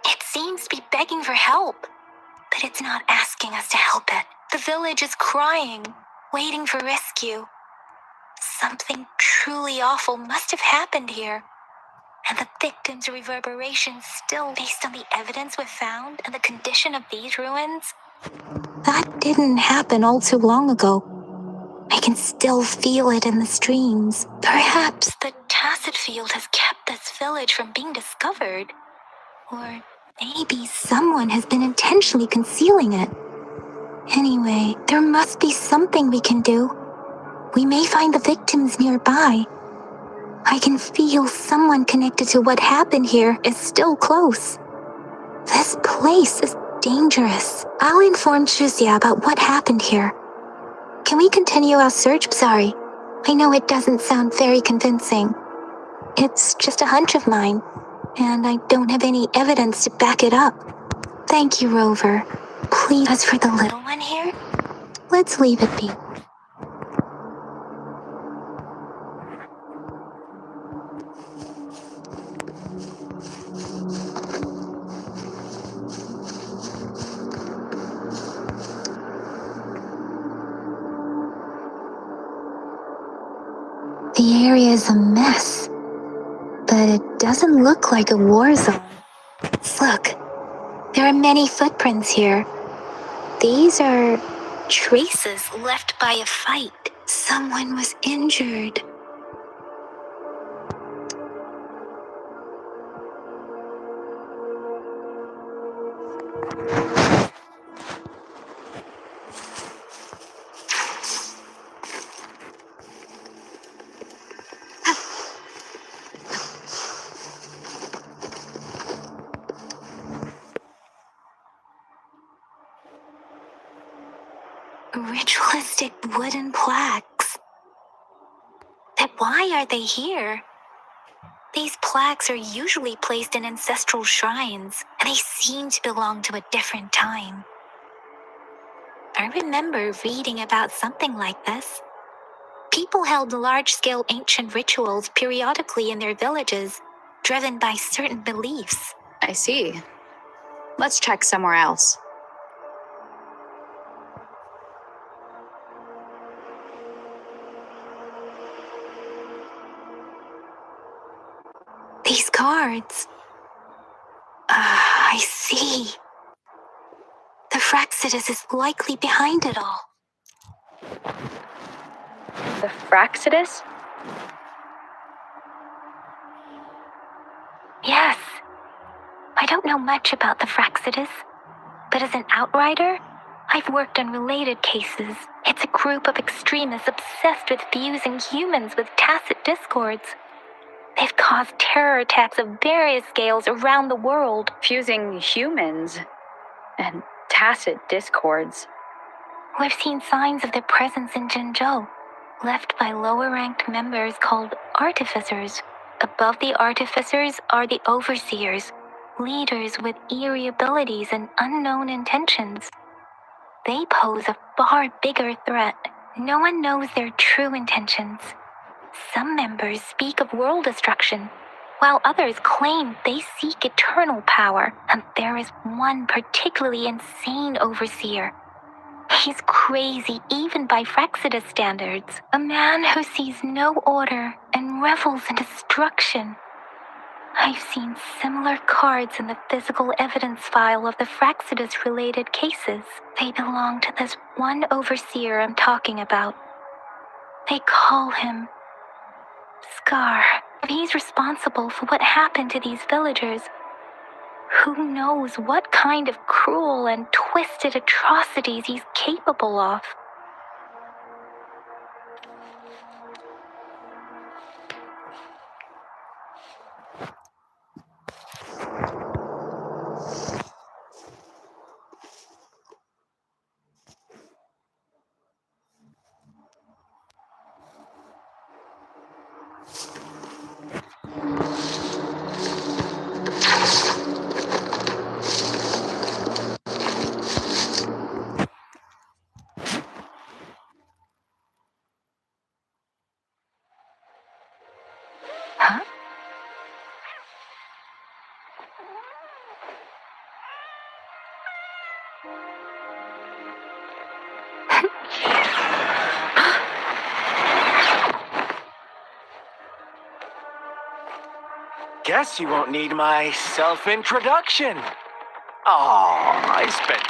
It seems to be begging for help, but it's not asking us to help it. The village is crying, waiting for rescue. Something truly awful must have happened here. And the victim's reverberations still based on the evidence we've found and the condition of these ruins? That didn't happen all too long ago. I can still feel it in the streams. Perhaps the tacit field has kept this village from being discovered. Or maybe someone has been intentionally concealing it. Anyway, there must be something we can do. We may find the victims nearby. I can feel someone connected to what happened here is still close. This place is dangerous. I'll inform Shuzia about what happened here. Can we continue our search? Sorry, I know it doesn't sound very convincing. It's just a hunch of mine, and I don't have any evidence to back it up. Thank you, Rover. Please, as for the little one here, let's leave it be. The area is a mess, but it doesn't look like a war zone. Look, there are many footprints here. These are traces left by a fight. Someone was injured. Ritualistic wooden plaques. But why are they here? These plaques are usually placed in ancestral shrines, and they seem to belong to a different time. I remember reading about something like this. People held large-scale ancient rituals periodically in their villages, driven by certain beliefs. I see. Let's check somewhere else. These cards. I see. The Fraxidus is likely behind it all. The Fraxidus? Yes. I don't know much about the Fraxidus, but as an outrider, I've worked on related cases. It's a group of extremists obsessed with fusing humans with tacit discords. They've caused terror attacks of various scales around the world. Fusing humans and tacit discords. We've seen signs of their presence in Jinzhou, left by lower-ranked members called artificers. Above the artificers are the overseers, leaders with eerie abilities and unknown intentions. They pose a far bigger threat. No one knows their true intentions. Some members speak of world destruction, while others claim they seek eternal power. And there is one particularly insane overseer. He's crazy even by Fraxidus standards. A man who sees no order and revels in destruction. I've seen similar cards in the physical evidence file of the Fraxidus-related cases. They belong to this one overseer I'm talking about. They call him Scar. He's responsible for what happened to these villagers. Who knows what kind of cruel and twisted atrocities he's capable of? Huh? Guess you won't need my self-introduction. Oh, I spent...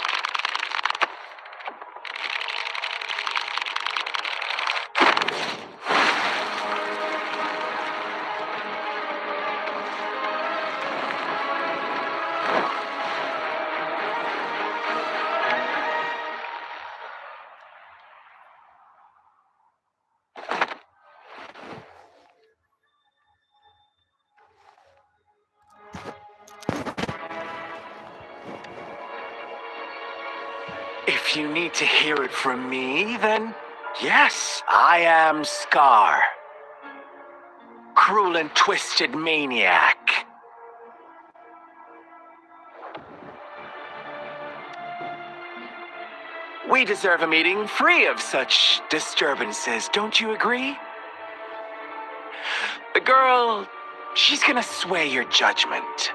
If you need to hear it from me, then Yes, I am Scar. Cruel and twisted maniac. We deserve a meeting free of such disturbances, don't you agree? The girl, she's gonna sway your judgment.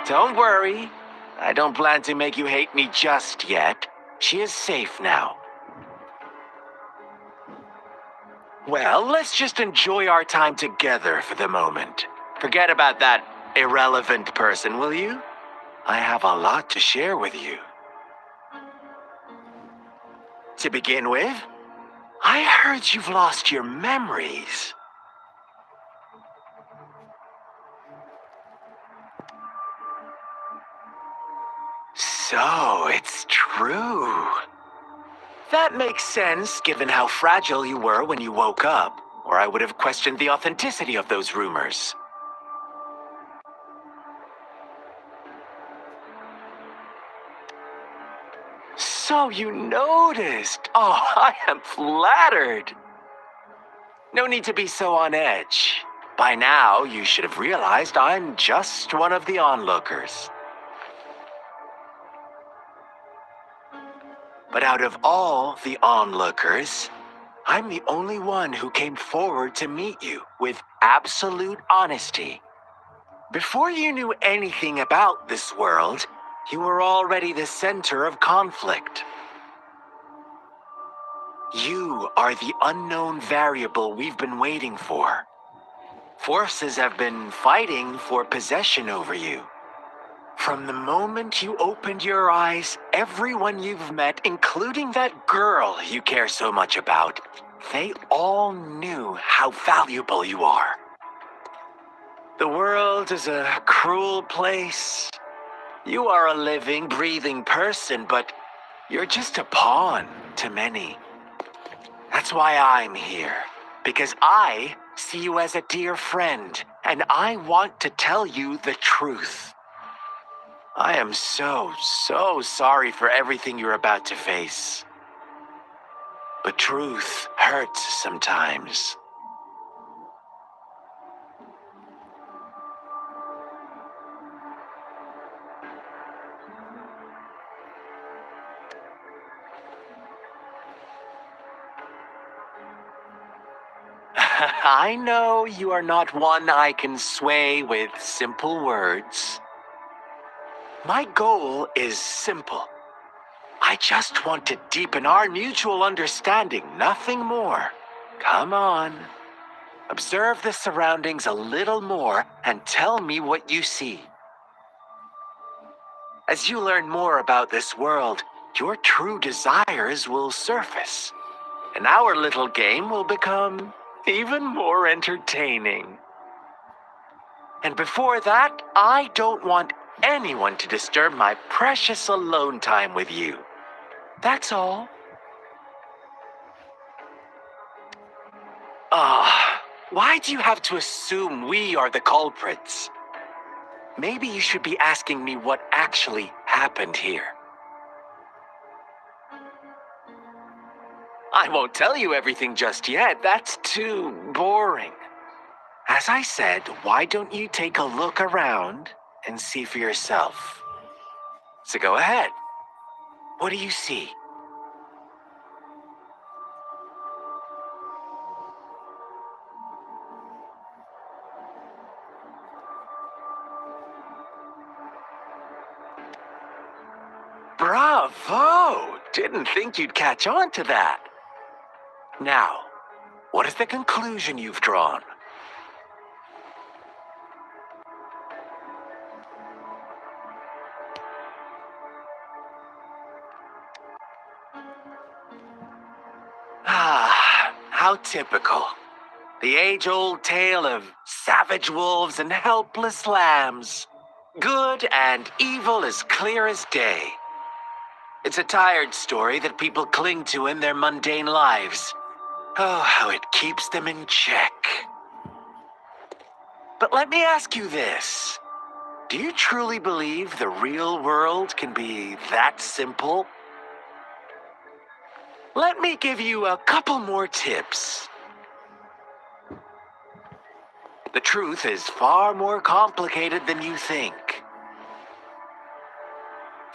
Don't worry, I don't plan to make you hate me just yet. She is safe now. Well, let's just enjoy our time together for the moment. Forget about that irrelevant person, will you? I have a lot to share with you. To begin with, I heard you've lost your memories. So, it's true. That makes sense, given how fragile you were when you woke up, or I would have questioned the authenticity of those rumors. So you noticed. Oh, I am flattered. No need to be so on edge. By now, you should have realized I'm just one of the onlookers. But out of all the onlookers, I'm the only one who came forward to meet you with absolute honesty. Before you knew anything about this world, you were already the center of conflict. You are the unknown variable we've been waiting for. Forces have been fighting for possession over you. From the moment you opened your eyes, everyone you've met, including that girl you care so much about, they all knew how valuable you are. The world is a cruel place. You are a living, breathing person, but you're just a pawn to many. That's why I'm here, because I see you as a dear friend, and I want to tell you the truth. I am so sorry for everything you're about to face. But truth hurts sometimes. I know you are not one I can sway with simple words. My goal is simple. I just want to deepen our mutual understanding, nothing more. Come on. Observe the surroundings a little more and tell me what you see. As you learn more about this world, your true desires will surface, and our little game will become even more entertaining. And before that, I don't want anyone to disturb my precious alone time with you. That's all. Why do you have to assume we are the culprits? Maybe you should be asking me what actually happened here. I won't tell you everything just yet. That's too boring. As I said, why don't you take a look around and see for yourself? So go ahead. What do you see? Bravo! Didn't think you'd catch on to that. Now, what is the conclusion you've drawn? How typical. The age-old tale of savage wolves and helpless lambs. Good and evil as clear as day. It's a tired story that people cling to in their mundane lives. Oh, how it keeps them in check. But let me ask you this. Do you truly believe the real world can be that simple? Let me give you a couple more tips. The truth is far more complicated than you think.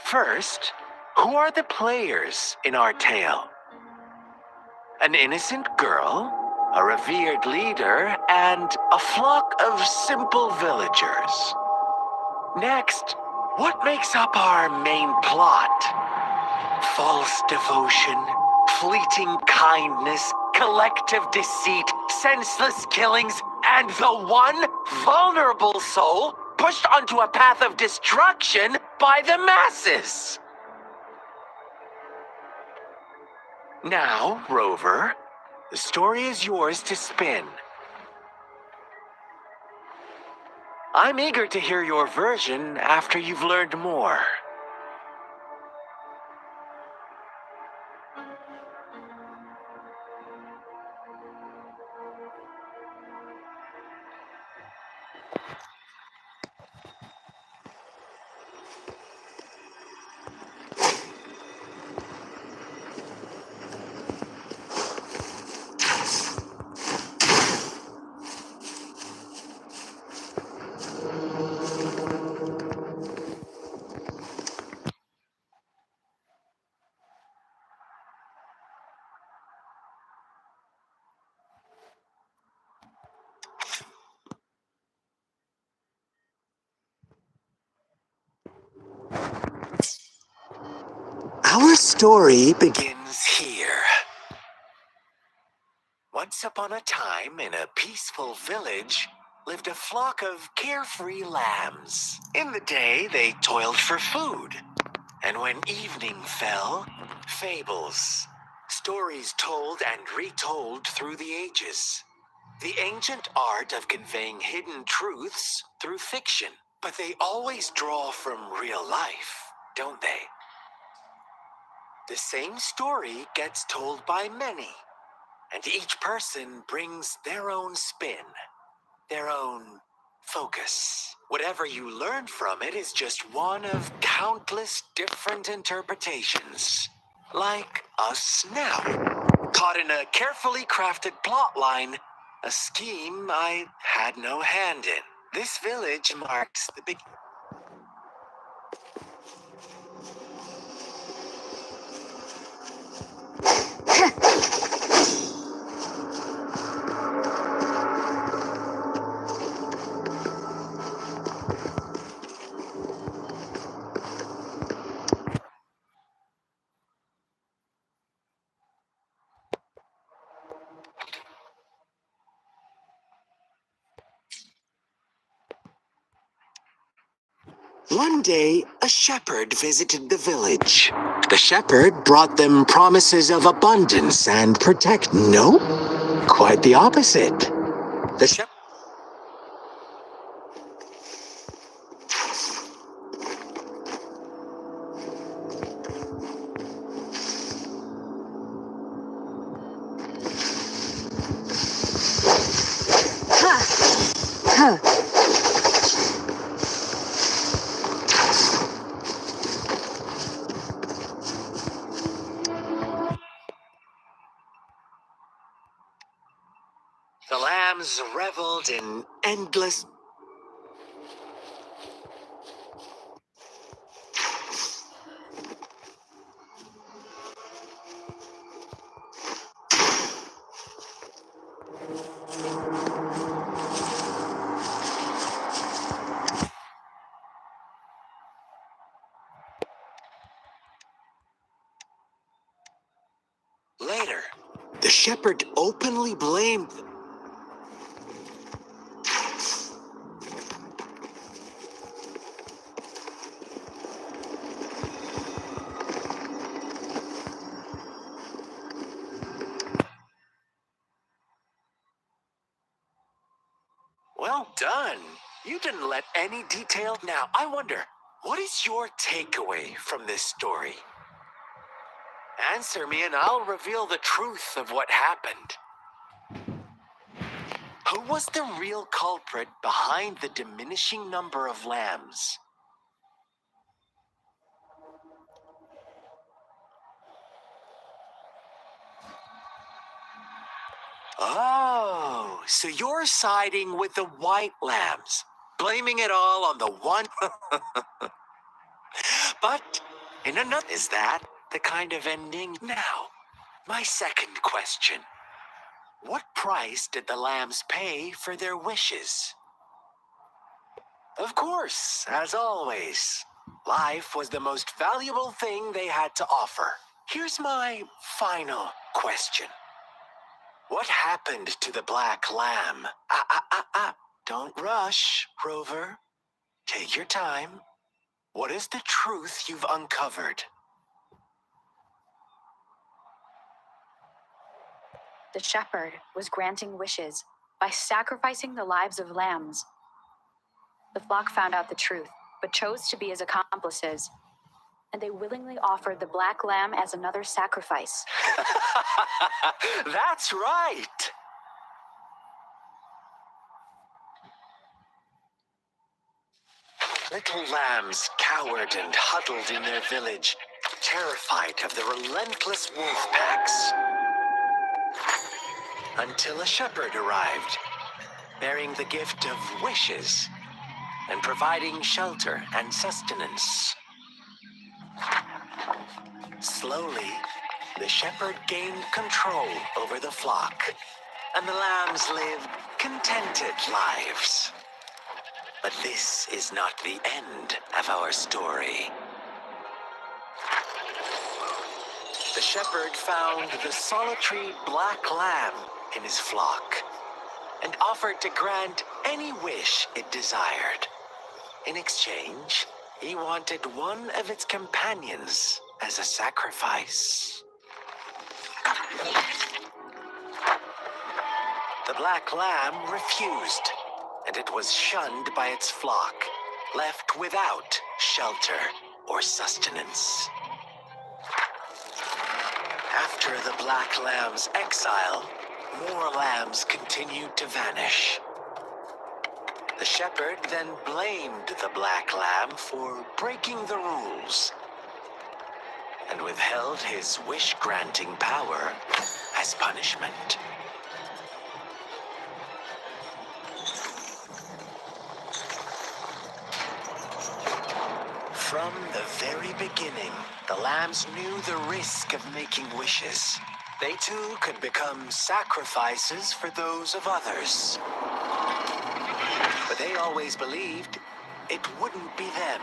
First, who are the players in our tale? An innocent girl, a revered leader, and a flock of simple villagers. Next, what makes up our main plot? False devotion, fleeting kindness, collective deceit, senseless killings, and the one vulnerable soul pushed onto a path of destruction by the masses. Now, Rover, the story is yours to spin. I'm eager to hear your version after you've learned more. Our story begins here. Once upon a time, in a peaceful village, lived a flock of carefree lambs. In the day, they toiled for food. And when evening fell, fables, stories told and retold through the ages. The ancient art of conveying hidden truths through fiction. But they always draw from real life, don't they? The same story gets told by many, and each person brings their own spin, their own focus. Whatever you learn from it is just one of countless different interpretations. Like us now, caught in a carefully crafted plotline, a scheme I had no hand in. This village marks the beginning. One day, a shepherd visited the village. The shepherd brought them promises of abundance and protect. No, quite the opposite. The shepherd. The lambs reveled in endless. Later, the shepherd openly blamed them. Well done. You didn't let any detail. Now, I wonder, what is your takeaway from this story? Answer me and I'll reveal the truth of what happened. Who was the real culprit behind the diminishing number of lambs? Oh, so you're siding with the white lambs, blaming it all on the one. But in another, is that the kind of ending? Now, my second question. What price did the lambs pay for their wishes? Of course, as always, life was the most valuable thing they had to offer. Here's my final question. What happened to the black lamb? Don't rush, Rover. Take your time. What is the truth you've uncovered? The shepherd was granting wishes by sacrificing the lives of lambs. The flock found out the truth, but chose to be his accomplices, and they willingly offered the black lamb as another sacrifice. That's right. Little lambs cowered and huddled in their village, terrified of the relentless wolf packs. Until a shepherd arrived, bearing the gift of wishes and providing shelter and sustenance. Slowly, the shepherd gained control over the flock, and the lambs lived contented lives. But this is not the end of our story. The shepherd found the solitary black lamb in his flock and offered to grant any wish it desired. In exchange, he wanted one of its companions as a sacrifice. The black lamb refused, and it was shunned by its flock, left without shelter or sustenance. After the black lamb's exile, more lambs continued to vanish. The shepherd then blamed the black lamb for breaking the rules and withheld his wish-granting power as punishment. From the very beginning, the lambs knew the risk of making wishes. They too could become sacrifices for those of others. But they always believed it wouldn't be them.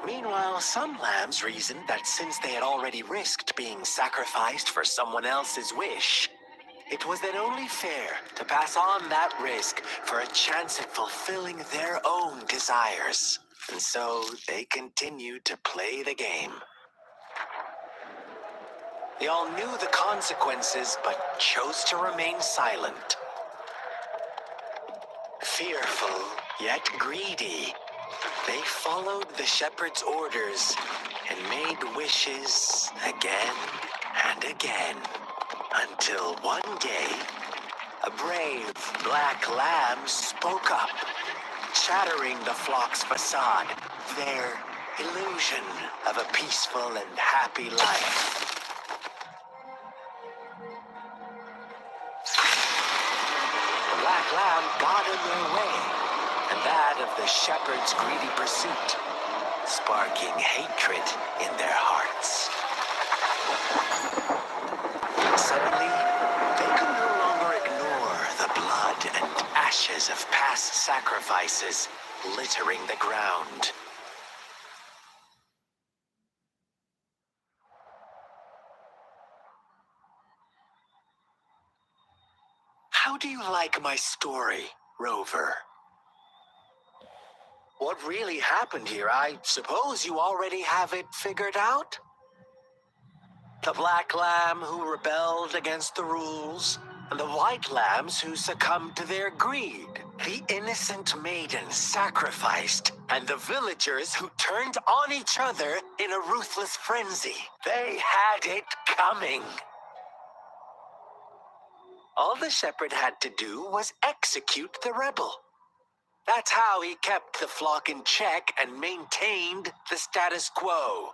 Meanwhile, some lambs reasoned that since they had already risked being sacrificed for someone else's wish, it was then only fair to pass on that risk for a chance at fulfilling their own desires. And so they continued to play the game. They all knew the consequences, but chose to remain silent. Fearful, yet greedy, they followed the shepherd's orders and made wishes again and again, until one day, a brave black lamb spoke up, shattering the flock's facade, their illusion of a peaceful and happy life. The black lamb got in their way, and that of the shepherd's greedy pursuit, sparking hatred in their hearts. Suddenly, they could no longer ignore the blood and ashes of past sacrifices littering the ground. How do you like my story, Rover? What really happened here? I suppose you already have it figured out? The black lamb who rebelled against the rules, and the white lambs who succumbed to their greed. The innocent maiden sacrificed, and the villagers who turned on each other in a ruthless frenzy. They had it coming. All the shepherd had to do was execute the rebel. That's how he kept the flock in check and maintained the status quo.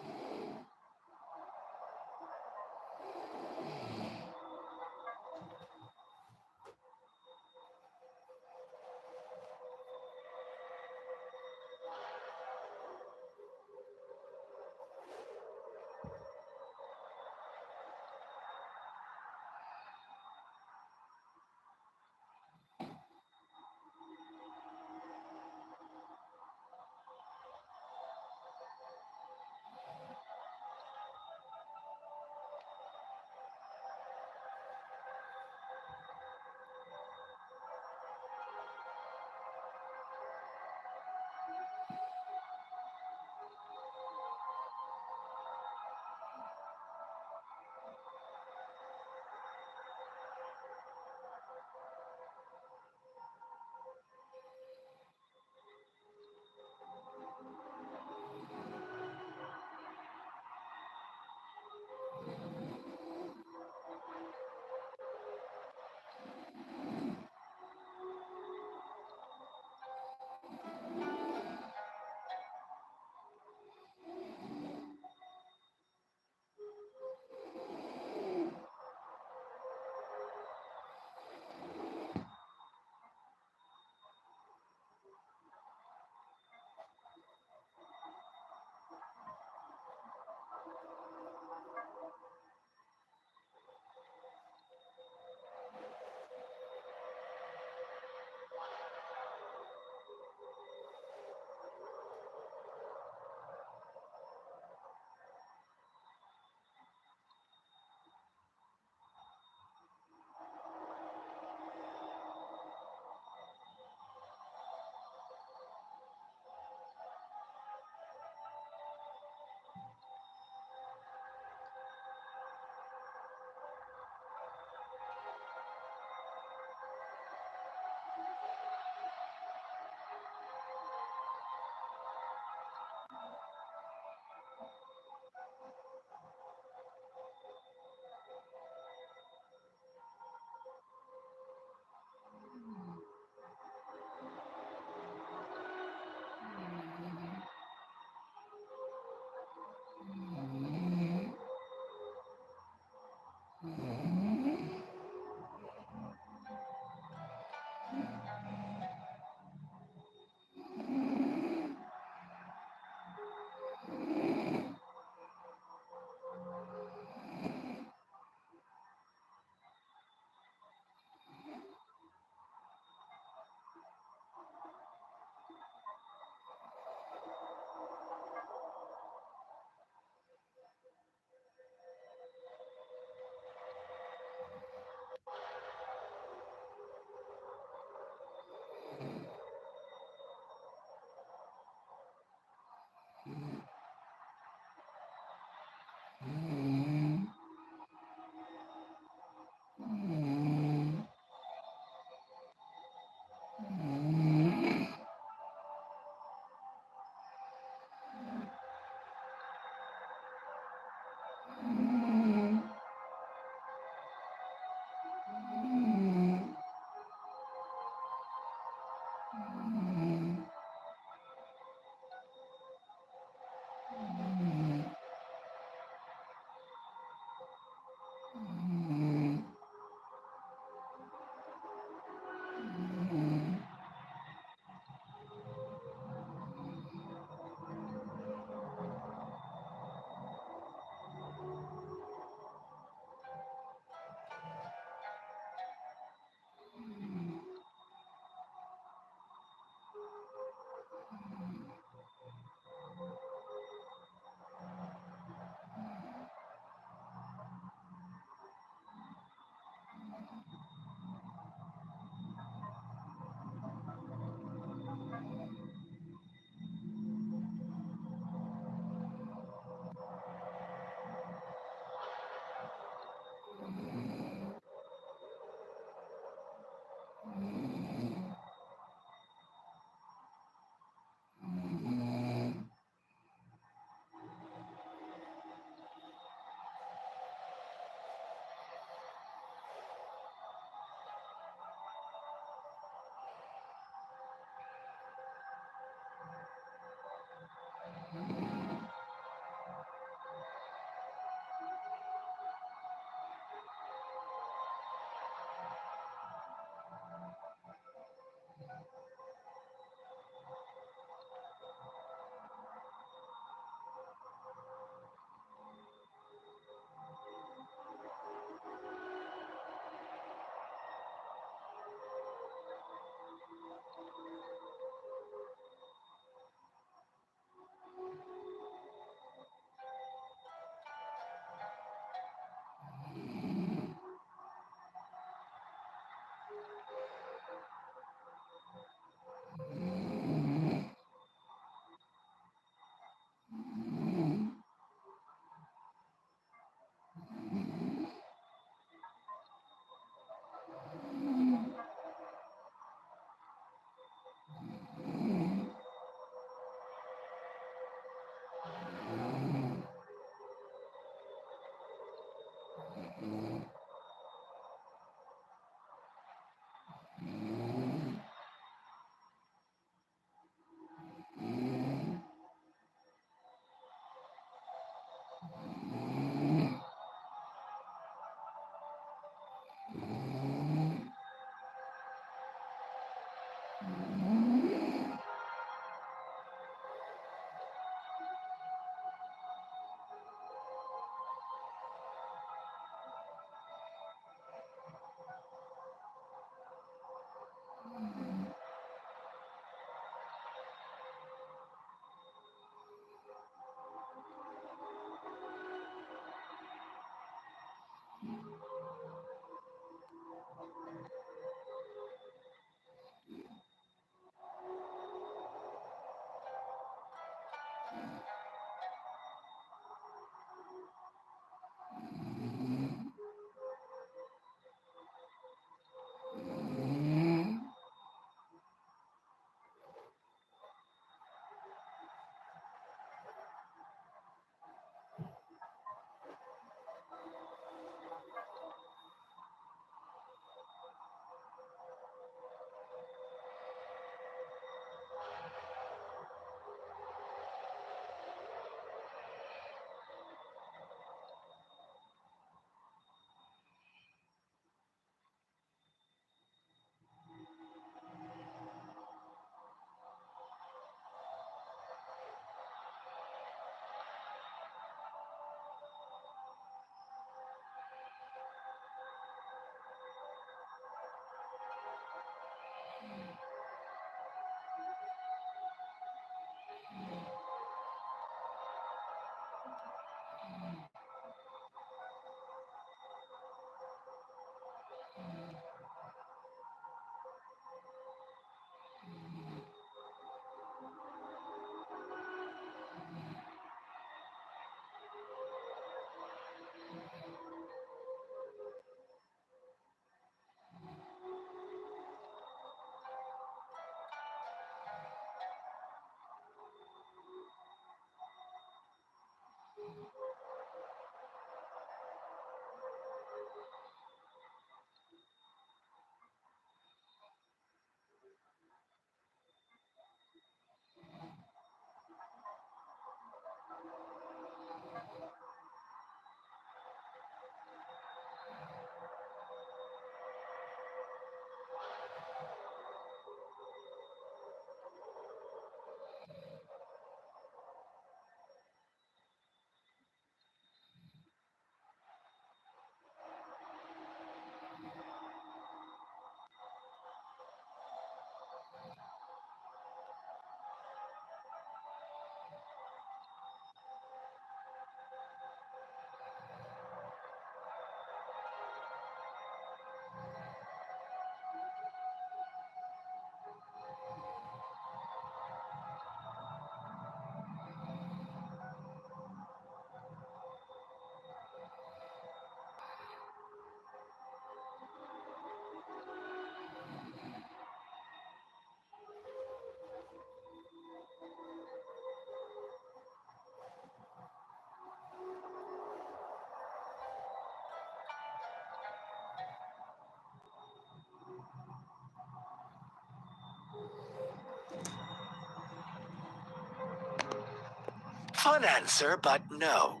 Fun answer, but no.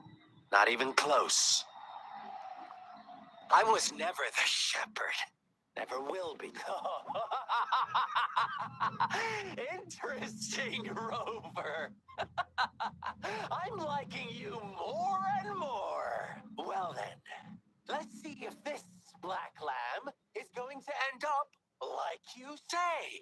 Not even close. I was never the shepherd. Never will be. Interesting, Rover. I'm liking you more and more. Well then, let's see if this black lamb is going to end up like you say.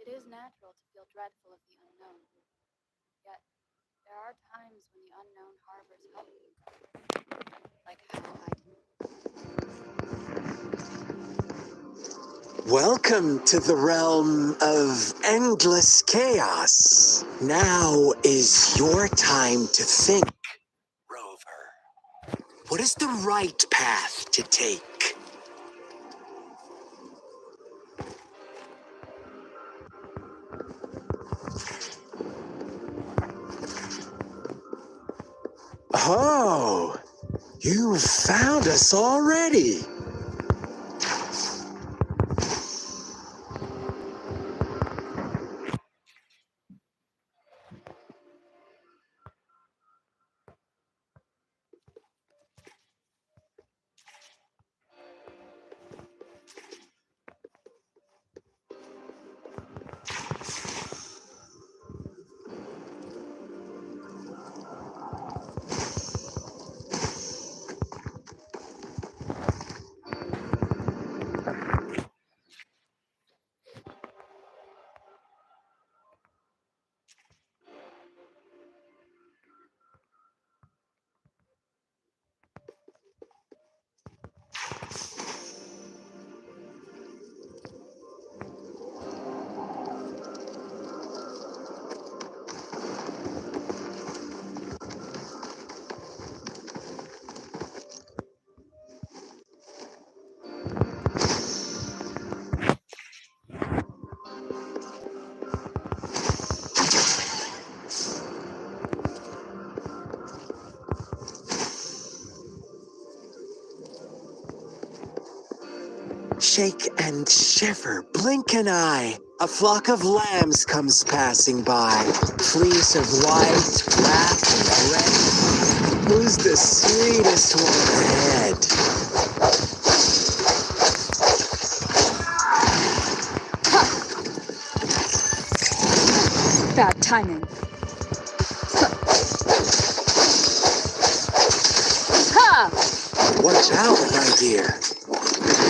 It is natural to feel dreadful of the unknown. Yet, there are times when the unknown harbors hope. Like how I Welcome to the realm of endless chaos. Now is your time to think, Rover. What is the right path to take? Oh, you found us already. shake and shiver, blink an eye. A flock of lambs comes passing by. Fleece of white, wrapped in red. Who's the sweetest one ahead? Bad timing. Ha! Watch out, my dear.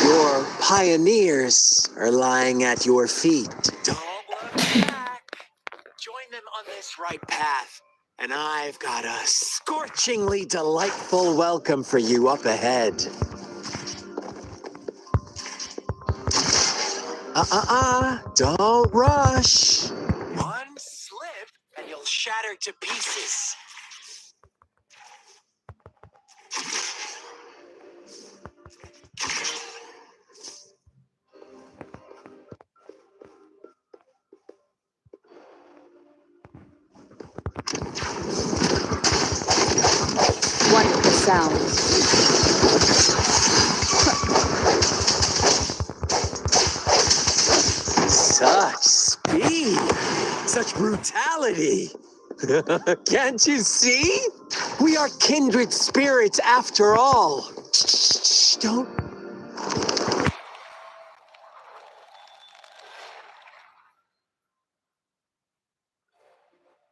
Your pioneers are lying at your feet. Don't look back. Join them on this right path. And I've got a scorchingly delightful welcome for you up ahead. Don't rush. One slip and you'll shatter to pieces. One with the sound. Such speed, such brutality. Can't you see? We are kindred spirits after all. Shh, don't.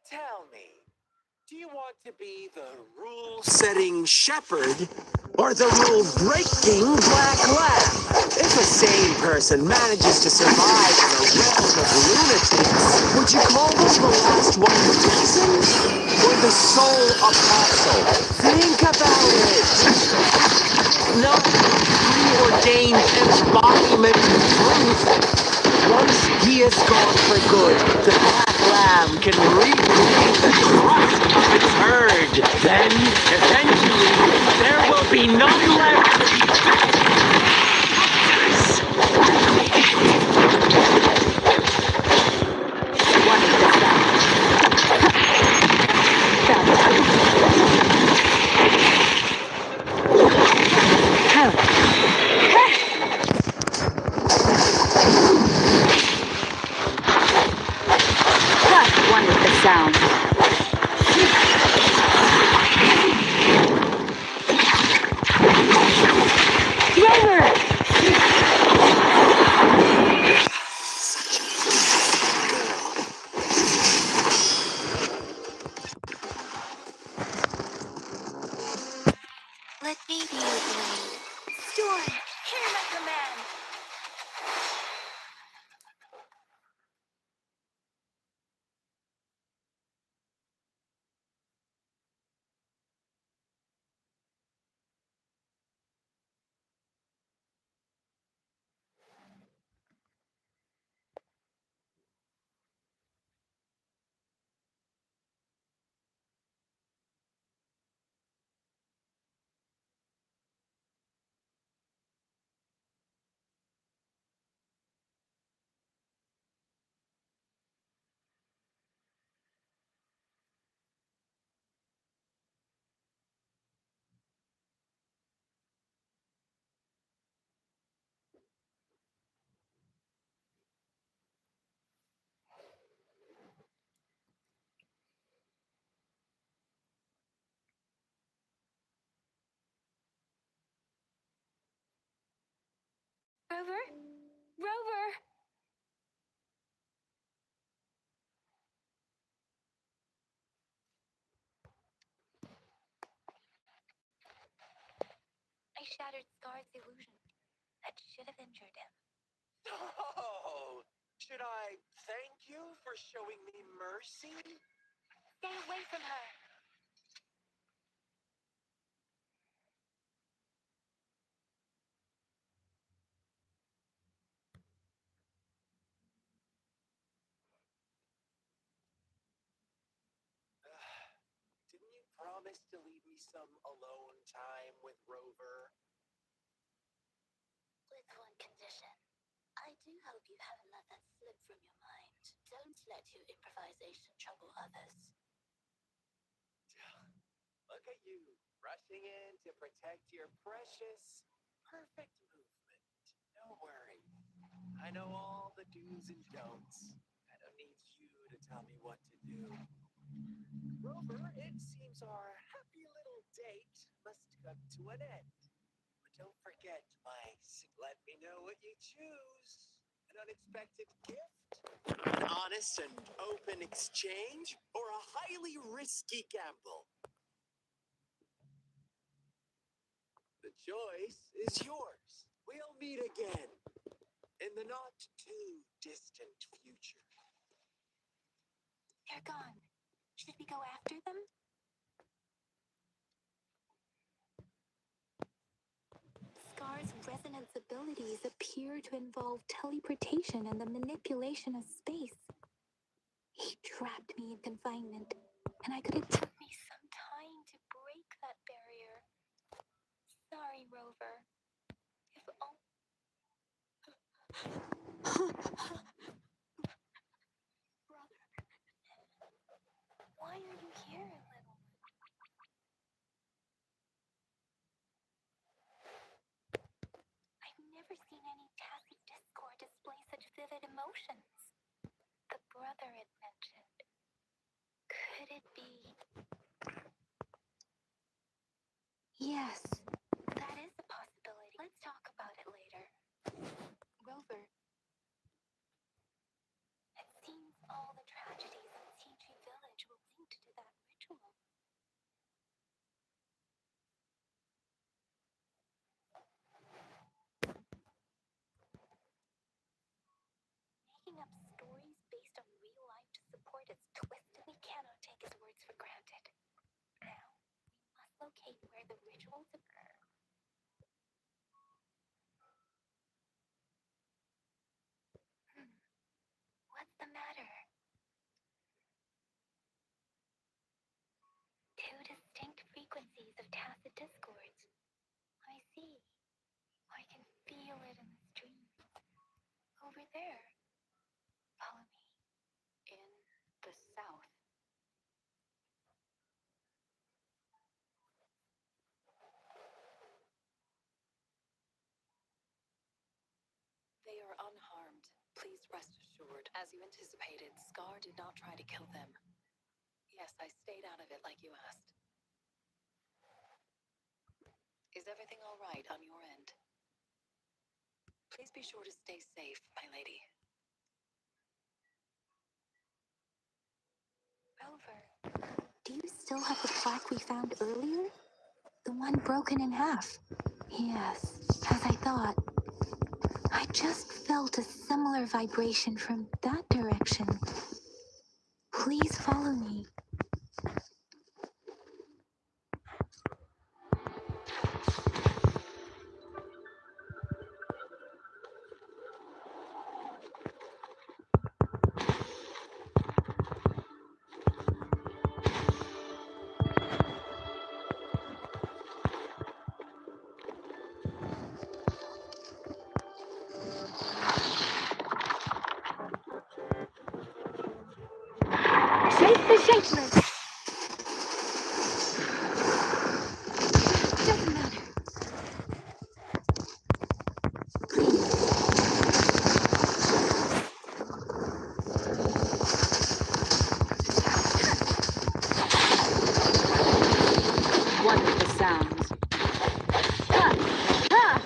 Tell me, do you want to be the rule-setting shepherd or the rule-breaking black lamb? If a sane person manages to survive in a realm of lunatics, would you call them the last one of reason or the sole apostle? Think about it. Not preordained embodiment of truth. Once he is gone for good, the black lamb can reclaim the trust of its herd. Then, eventually, there will be none left to be One with the sound. Bad timing. One with the sound. Let me be your blade. Storm, hear my command. Rover? Rover! I shattered Scar's illusion. That should have injured him. Oh, should I thank you for showing me mercy? Stay away from her. Didn't you promise to leave me some alone time with Rover? With one condition. I do hope you haven't let that slip from your mind. Don't let your improvisation trouble others. Look at you, rushing in to protect your precious, perfect movement. No Don't worry. I know all the do's and don'ts. I don't need you to tell me what to do. Rover, it seems our happy little date must come to an end. But don't forget, mice, let me know what you choose. An unexpected gift? An honest and open exchange? Or a highly risky gamble? The choice is yours. We'll meet again in the not too distant future. They're gone. Should we go after them? Scar's resonance abilities appear to involve teleportation and the manipulation of space. He trapped me in confinement, and it took me some time to break that barrier. Sorry, Rover. If only... Brother, why are you here, little one? I've never seen any tacit discord display such vivid emotions. The brother it mentioned. Could it be? Yes, that is a possibility. Let's talk about it later. Rover, it seems all the tragedies in Teachy Village were linked to that ritual. Making up stories based on real life to support its twisted. We cannot take his words for granted. Now, we must locate where the rituals occur. What's the matter? Two distinct frequencies of tacit discords. I see. I can feel it in the stream. Over there. Follow me. In the south. They are unharmed. Please rest assured. As you anticipated, Scar did not try to kill them. Yes, I stayed out of it like you asked. Is everything all right on your end? Please be sure to stay safe, my lady. Rover, do you still have the plaque we found earlier? The one broken in half? Yes, as I thought. I just felt a similar vibration from that direction. Please follow me. Shake the shapeless! Doesn't matter. What are the sounds? Ha! Ha!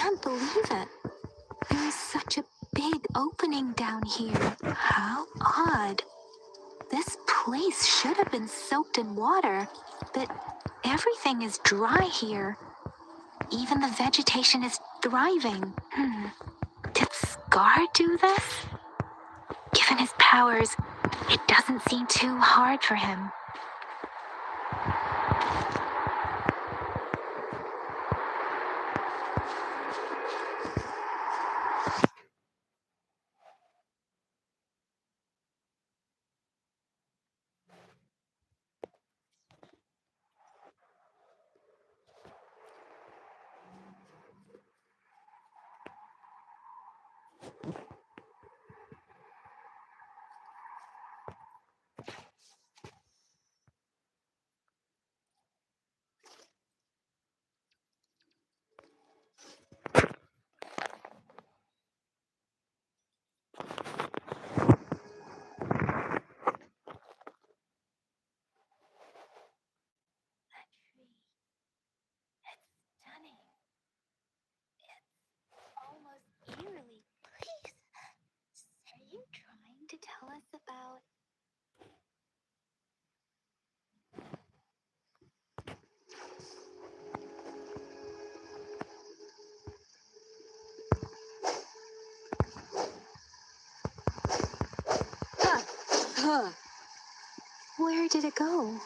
can't believe it. There is such a big opening down here. How odd. This place should have been soaked in water, but everything is dry here. Even the vegetation is thriving. Did Scar do this? Given his powers, it doesn't seem too hard for him. That tree. It's stunning. It's almost eerily. Please, are you trying to tell us about... Where did it go?